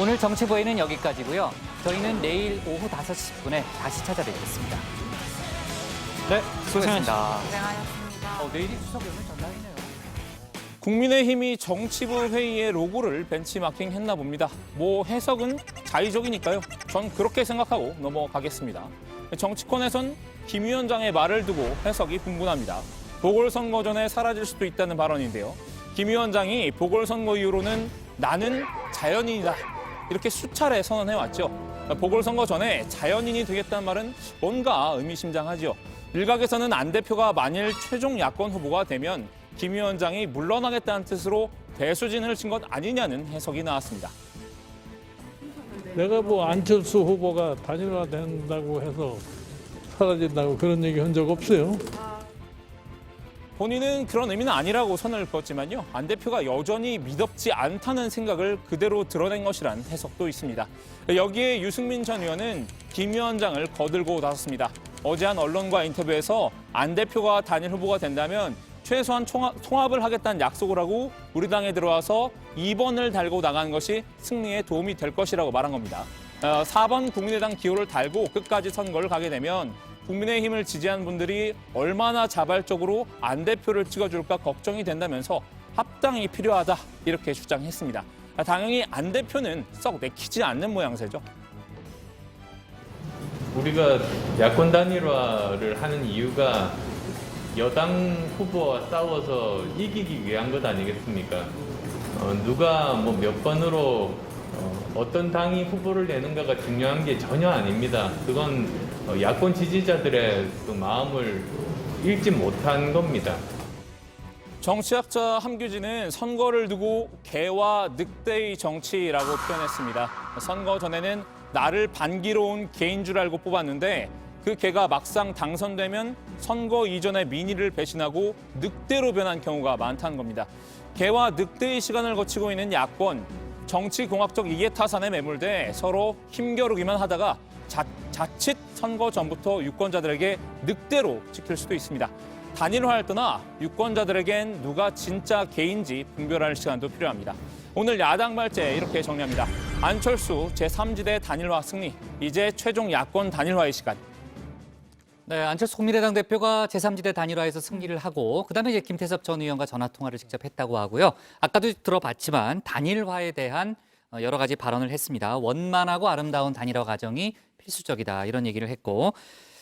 오늘 정치부에는 여기까지고요. 저희는 내일 오후 5시 10분에 다시 찾아뵙겠습니다. 네, 수고하셨습니다. 고생하셨습니다. 내일이 추석 연휴 전날이네요. 국민의힘이 정치부 회의에 로고를 벤치마킹했나 봅니다. 뭐 해석은 자의적이니까요. 전 그렇게 생각하고 넘어가겠습니다. 정치권에선 김 위원장의 말을 두고 해석이 분분합니다. 보궐선거 전에 사라질 수도 있다는 발언인데요. 김 위원장이 보궐선거 이후로는 나는 자연인이다. 이렇게 수차례 선언해왔죠. 보궐선거 전에 자연인이 되겠다는 말은 뭔가 의미심장하죠. 일각에서는 안 대표가 만일 최종 야권 후보가 되면 김 위원장이 물러나겠다는 뜻으로 대수진을 친 것 아니냐는 해석이 나왔습니다. 내가 뭐 안철수 후보가 단일화된다고 해서 사라진다고 그런 얘기 한 적 없어요. 본인은 그런 의미는 아니라고 선을 그었지만요. 안 대표가 여전히 미덥지 않다는 생각을 그대로 드러낸 것이란 해석도 있습니다. 여기에 유승민 전 의원은 김 위원장을 거들고 나섰습니다. 어제 한 언론과 인터뷰에서 안 대표가 단일 후보가 된다면 최소한 통합을 하겠다는 약속을 하고 우리 당에 들어와서 2번을 달고 나가는 것이 승리에 도움이 될 것이라고 말한 겁니다. 4번 국민의당 기호를 달고 끝까지 선거를 가게 되면 국민의힘을 지지한 분들이 얼마나 자발적으로 안 대표를 찍어줄까 걱정이 된다면서 합당이 필요하다 이렇게 주장했습니다. 당연히 안 대표는 썩 내키지 않는 모양새죠. 우리가 야권 단일화를 하는 이유가 여당 후보와 싸워서 이기기 위한 것 아니겠습니까? 누가 뭐 몇 번으로 어떤 당이 후보를 내는가가 중요한 게 전혀 아닙니다. 그건 야권 지지자들의 그 마음을 읽지 못한 겁니다. 정치학자 함규진은 선거를 두고 개와 늑대의 정치라고 표현했습니다. 선거 전에는 나를 반기로 온 개인 줄 알고 뽑았는데 그 개가 막상 당선되면 선거 이전의 민의를 배신하고 늑대로 변한 경우가 많다는 겁니다. 개와 늑대의 시간을 거치고 있는 야권, 정치공학적 이해타산에 매몰돼 서로 힘겨루기만 하다가 자칫 선거 전부터 유권자들에게 늑대로 찍힐 수도 있습니다. 단일화를 떠나 유권자들에겐 누가 진짜 개인지 분별할 시간도 필요합니다. 오늘 야당 발제 이렇게 정리합니다. 안철수 제3지대 단일화 승리. 이제 최종 야권 단일화의 시간. 네, 안철수 국민의당 대표가 제3지대 단일화에서 승리를 하고 그다음에 이제 김태섭 전 의원과 전화 통화를 직접 했다고 하고요. 아까도 들어봤지만 단일화에 대한 여러 가지 발언을 했습니다. 원만하고 아름다운 단일화 과정이 필수적이다 이런 얘기를 했고,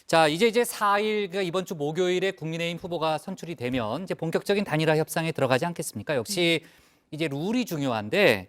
자 이제 4일 그러니까 이번 주 목요일에 국민의힘 후보가 선출이 되면 이제 본격적인 단일화 협상에 들어가지 않겠습니까? 역시 이제 룰이 중요한데.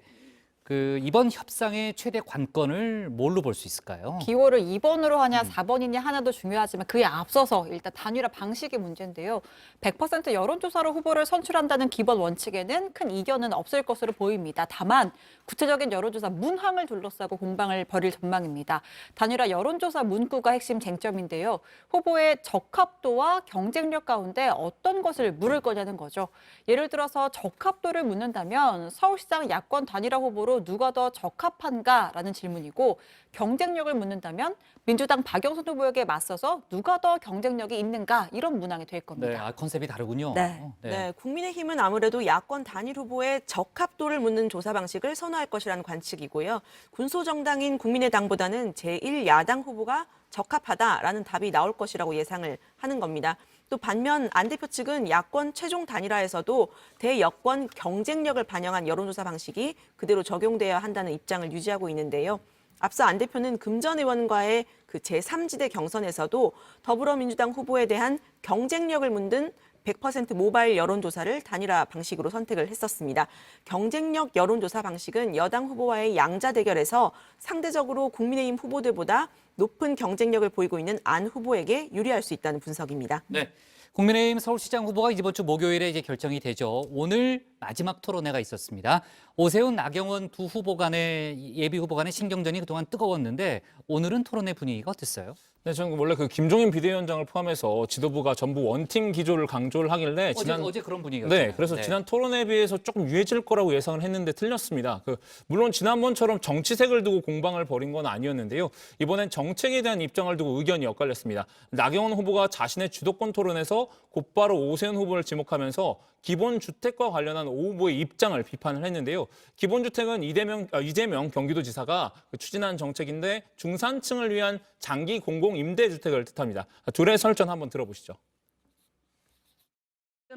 이번 협상의 최대 관건을 뭘로 볼 수 있을까요? 기호를 2번으로 하냐 4번이냐 하나도 중요하지만 그에 앞서서 일단 단일화 방식의 문제인데요. 100% 여론조사로 후보를 선출한다는 기본 원칙에는 큰 이견은 없을 것으로 보입니다. 다만 구체적인 여론조사 문항을 둘러싸고 공방을 벌일 전망입니다. 단일화 여론조사 문구가 핵심 쟁점인데요. 후보의 적합도와 경쟁력 가운데 어떤 것을 물을 거냐는 거죠. 예를 들어서 적합도를 묻는다면 서울시장 야권 단일화 후보로 누가 더 적합한가라는 질문이고, 경쟁력을 묻는다면 민주당 박영선 후보에게 맞서서 누가 더 경쟁력이 있는가 이런 문항이 될 겁니다. 네, 컨셉이 다르군요. 네, 국민의힘은 아무래도 야권 단일 후보의 적합도를 묻는 조사 방식을 선호할 것이라는 관측이고요. 군소정당인 국민의당보다는 제1야당 후보가 적합하다라는 답이 나올 것이라고 예상을 하는 겁니다. 또 반면 안 대표 측은 야권 최종 단일화에서도 대여권 경쟁력을 반영한 여론조사 방식이 그대로 적용돼야 한다는 입장을 유지하고 있는데요. 앞서 안 대표는 금전 의원과의 그 제3지대 경선에서도 더불어민주당 후보에 대한 경쟁력을 묻는 100% 모바일 여론조사를 단일화 방식으로 선택을 했었습니다. 경쟁력 여론조사 방식은 여당 후보와의 양자 대결에서 상대적으로 국민의힘 후보들보다 높은 경쟁력을 보이고 있는 안 후보에게 유리할 수 있다는 분석입니다. 네, 국민의힘 서울시장 후보가 이번 주 목요일에 이제 결정이 되죠. 오늘 마지막 토론회가 있었습니다. 오세훈, 나경원 두 후보 간의 예비 후보 간의 신경전이 그동안 뜨거웠는데 오늘은 토론회 분위기가 어땠어요? 네, 저는 원래 그 김종인 비대위원장을 포함해서 지도부가 전부 원팀 기조를 강조를 하길래 어제 그런 분위기였어요. 네, 그래서 지난 토론회에 비해서 조금 유해질 거라고 예상을 했는데 틀렸습니다. 물론 지난번처럼 정치색을 두고 공방을 벌인 건 아니었는데요. 이번엔 정책에 대한 입장을 두고 의견이 엇갈렸습니다. 나경원 후보가 자신의 주도권 토론에서 곧바로 오세훈 후보를 지목하면서 기본주택과 관련한 오 후보의 입장을 비판을 했는데요. 기본주택은 이재명 경기도지사가 추진한 정책인데 중산층을 위한 장기 공공임대주택을 뜻합니다. 둘의 설전 한번 들어보시죠.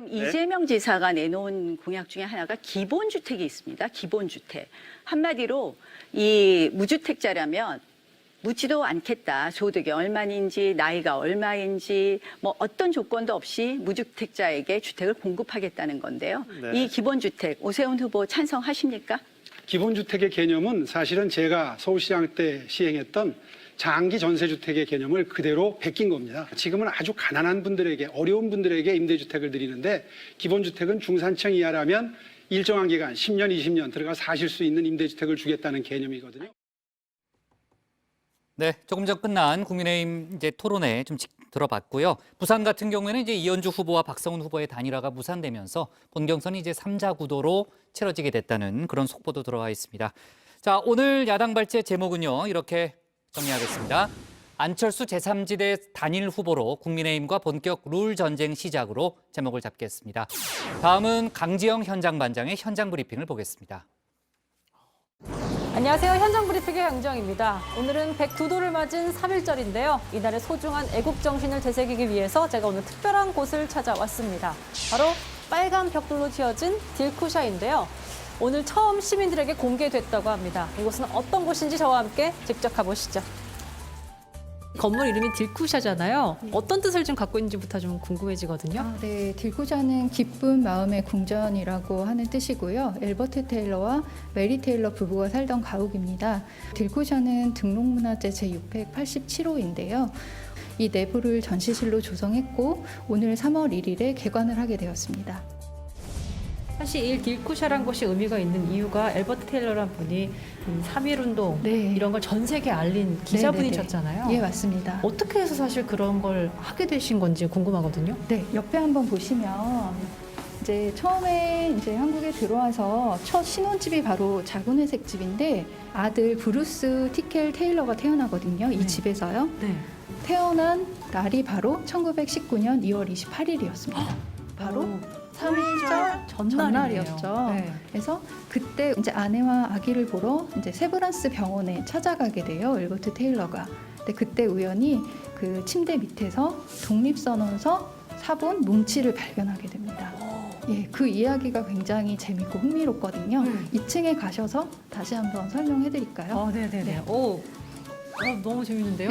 이재명 지사가 내놓은 공약 중에 하나가 기본주택이 있습니다. 기본주택. 한마디로 이 무주택자라면 묻지도 않겠다. 소득이 얼마인지, 나이가 얼마인지, 뭐 어떤 조건도 없이 무주택자에게 주택을 공급하겠다는 건데요. 이 기본주택, 오세훈 후보 찬성하십니까? 기본주택의 개념은 사실은 제가 서울시장 때 시행했던 장기 전세주택의 개념을 그대로 베낀 겁니다. 지금은 아주 가난한 분들에게, 어려운 분들에게 임대주택을 드리는데 기본주택은 중산층 이하라면 일정한 기간, 10년, 20년 들어가 사실 수 있는 임대주택을 주겠다는 개념이거든요. 네, 조금 전 끝난 국민의힘 이제 토론회 좀 들어봤고요. 부산 같은 경우에는 이제 이현주 후보와 박성훈 후보의 단일화가 무산되면서 본경선이 이제 3자 구도로 치러지게 됐다는 그런 속보도 들어와 있습니다. 자, 오늘 야당 발제 제목은요. 이렇게 정리하겠습니다. 안철수 제3지대 단일 후보로 국민의힘과 본격 룰 전쟁 시작으로 제목을 잡겠습니다. 다음은 강지영 현장반장의 현장 브리핑을 보겠습니다. 안녕하세요. 현장 브리핑의 강지영입니다. 오늘은 102도를 맞은 3.1절인데요. 이날의 소중한 애국정신을 되새기기 위해서 제가 오늘 특별한 곳을 찾아왔습니다. 바로 빨간 벽돌로 지어진 딜쿠샤인데요. 오늘 처음 시민들에게 공개됐다고 합니다. 이곳은 어떤 곳인지 저와 함께 직접 가보시죠. 건물 이름이 딜쿠샤잖아요. 어떤 뜻을 좀 갖고 있는지부터 좀 궁금해지거든요. 네, 딜쿠샤는 기쁜 마음의 궁전이라고 하는 뜻이고요. 엘버트 테일러와 메리 테일러 부부가 살던 가옥입니다. 딜쿠샤는 등록문화재 제687호인데요. 이 내부를 전시실로 조성했고 오늘 3월 1일에 개관을 하게 되었습니다. 사실 이 딜쿠샤란 곳이 의미가 있는 이유가 엘버트 테일러란 분이 3.1운동 이런 걸 전 세계에 알린 기자분이셨잖아요. 예, 맞습니다. 어떻게 해서 사실 그런 걸 하게 되신 건지 궁금하거든요. 네, 옆에 한번 보시면 이제 처음에 이제 한국에 들어와서 첫 신혼집이 바로 작은 회색 집인데 아들 브루스 티켈 테일러가 태어나거든요. 이 집에서요. 태어난 날이 바로 1919년 2월 28일이었습니다. 바로 3.1절 전날이었죠. 네. 그래서 그때 이제 아내와 아기를 보러 이제 세브란스 병원에 찾아가게 돼요. 엘버트 테일러가. 근데 그때 우연히 그 침대 밑에서 독립선언서 사본 뭉치를 발견하게 됩니다. 예, 그 이야기가 굉장히 재밌고 흥미롭거든요. 2층에 가셔서 다시 한번 설명해 드릴까요? 네네네. 너무 재밌는데요?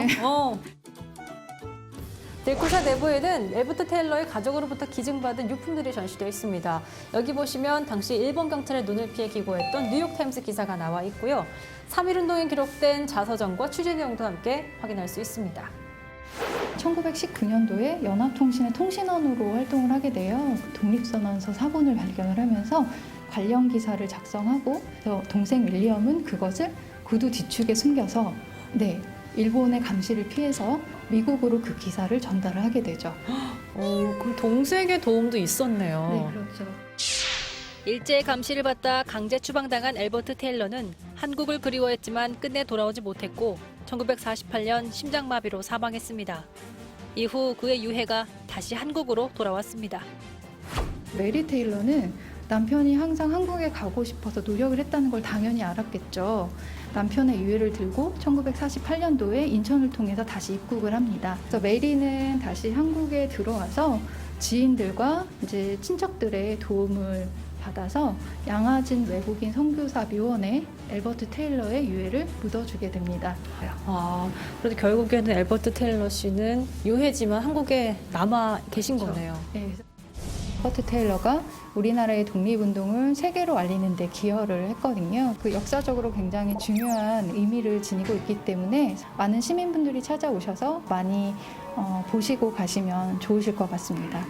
딜코샤 내부에는 엘버트 테일러의 가족으로부터 기증받은 유품들이 전시되어 있습니다. 여기 보시면 당시 일본 경찰의 눈을 피해 기고했던 뉴욕타임스 기사가 나와 있고요. 3.1운동에 기록된 자서전과 취재 내용도 함께 확인할 수 있습니다. 1919년도에 연합통신의 통신원으로 활동을 하게 돼요. 독립선언서 사본을 발견을 하면서 관련 기사를 작성하고 동생 윌리엄은 그것을 구두 뒤축에 숨겨서 일본의 감시를 피해서 미국으로 그 기사를 전달을 하게 되죠. 그럼 동생의 도움도 있었네요. 네, 그렇죠. 일제의 감시를 받다 강제 추방당한 엘버트 테일러는 한국을 그리워했지만 끝내 돌아오지 못했고 1948년 심장마비로 사망했습니다. 이후 그의 유해가 다시 한국으로 돌아왔습니다. 메리 테일러는 남편이 항상 한국에 가고 싶어서 노력을 했다는 걸 당연히 알았겠죠. 남편의 유해를 들고 1948년도에 인천을 통해서 다시 입국을 합니다. 그래서 메리는 다시 한국에 들어와서 지인들과 이제 친척들의 도움을 받아서 양화진 외국인 선교사 묘원에 엘버트 테일러의 유해를 묻어주게 됩니다. 그래도 결국에는 엘버트 테일러 씨는 유해지만 한국에 남아 계신 거네요. 네. 엘버트 테일러가 우리나라의 독립운동을 세계로 알리는 데 기여를 했거든요. 그 역사적으로 굉장히 중요한 의미를 지니고 있기 때문에 많은 시민분들이 찾아오셔서 많이 보시고 가시면 좋으실 것 같습니다.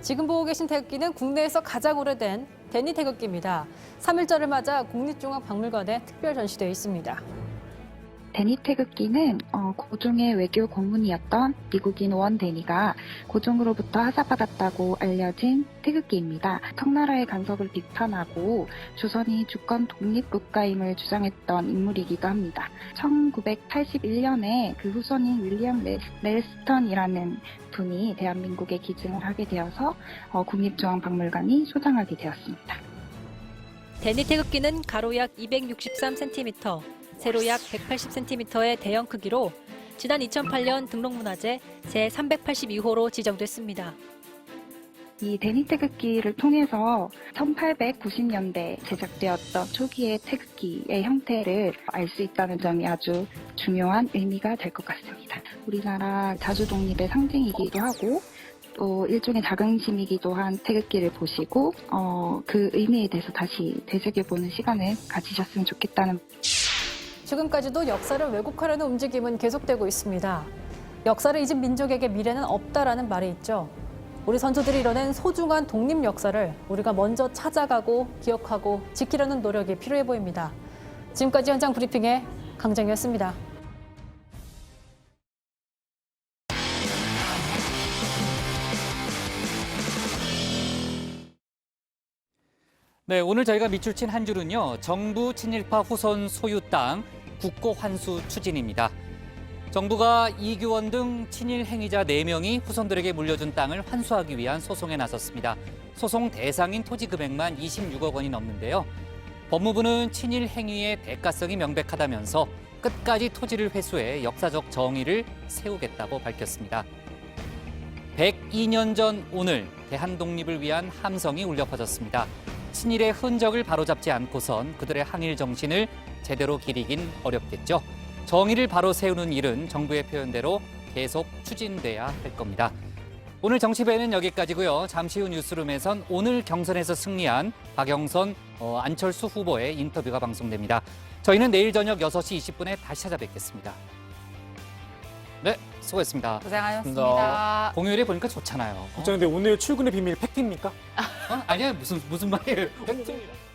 지금 보고 계신 태극기는 국내에서 가장 오래된 데니 태극기입니다. 3.1절을 맞아 국립중앙박물관에 특별 전시되어 있습니다. 데니 태극기는 고종의 외교 고문이었던 미국인 원 데니가 고종으로부터 하사받았다고 알려진 태극기입니다. 청나라의 간섭을 비판하고 조선이 주권 독립국가임을 주장했던 인물이기도 합니다. 1981년에 그 후손인 윌리엄 넬스턴이라는 분이 대한민국에 기증을 하게 되어서 국립중앙박물관이 소장하게 되었습니다. 데니 태극기는 가로 약 263cm, 세로 약 180cm의 대형 크기로 지난 2008년 등록문화재 제382호로 지정됐습니다. 이 데니 태극기를 통해서 1890년대 제작되었던 초기의 태극기의 형태를 알 수 있다는 점이 아주 중요한 의미가 될 것 같습니다. 우리나라 자주 독립의 상징이기도 하고 또 일종의 자긍심이기도 한 태극기를 보시고 그 의미에 대해서 다시 되새겨보는 시간을 가지셨으면 좋겠다는. 지금까지도 역사를 왜곡하려는 움직임은 계속되고 있습니다. 역사를 잊은 민족에게 미래는 없다라는 말이 있죠. 우리 선조들이 이뤄낸 소중한 독립 역사를 우리가 먼저 찾아가고 기억하고 지키려는 노력이 필요해 보입니다. 지금까지 현장 브리핑의 강정이었습니다. 네, 오늘 저희가 밑줄 친 한 줄은요. 정부 친일파 후손 소유 땅 국고 환수 추진입니다. 정부가 이규원 등 친일 행위자 4명이 후손들에게 물려준 땅을 환수하기 위한 소송에 나섰습니다. 소송 대상인 토지 금액만 26억 원이 넘는데요. 법무부는 친일 행위의 대가성이 명백하다면서 끝까지 토지를 회수해 역사적 정의를 세우겠다고 밝혔습니다. 102년 전 오늘 대한독립을 위한 함성이 울려 퍼졌습니다. 친일의 흔적을 바로잡지 않고선 그들의 항일 정신을 제대로 기리긴 어렵겠죠. 정의를 바로 세우는 일은 정부의 표현대로 계속 추진돼야 할 겁니다. 오늘 정치배는 여기까지고요. 잠시 후 뉴스룸에선 오늘 경선에서 승리한 박영선, 안철수 후보의 인터뷰가 방송됩니다. 저희는 내일 저녁 6시 20분에 다시 찾아뵙겠습니다. 네, 수고했습니다. 고생하셨습니다. 공휴일에 보니까 좋잖아요. 근데 오늘 출근의 비밀 팩트입니까? 아니야, 무슨 말이에요. 팩트입니다.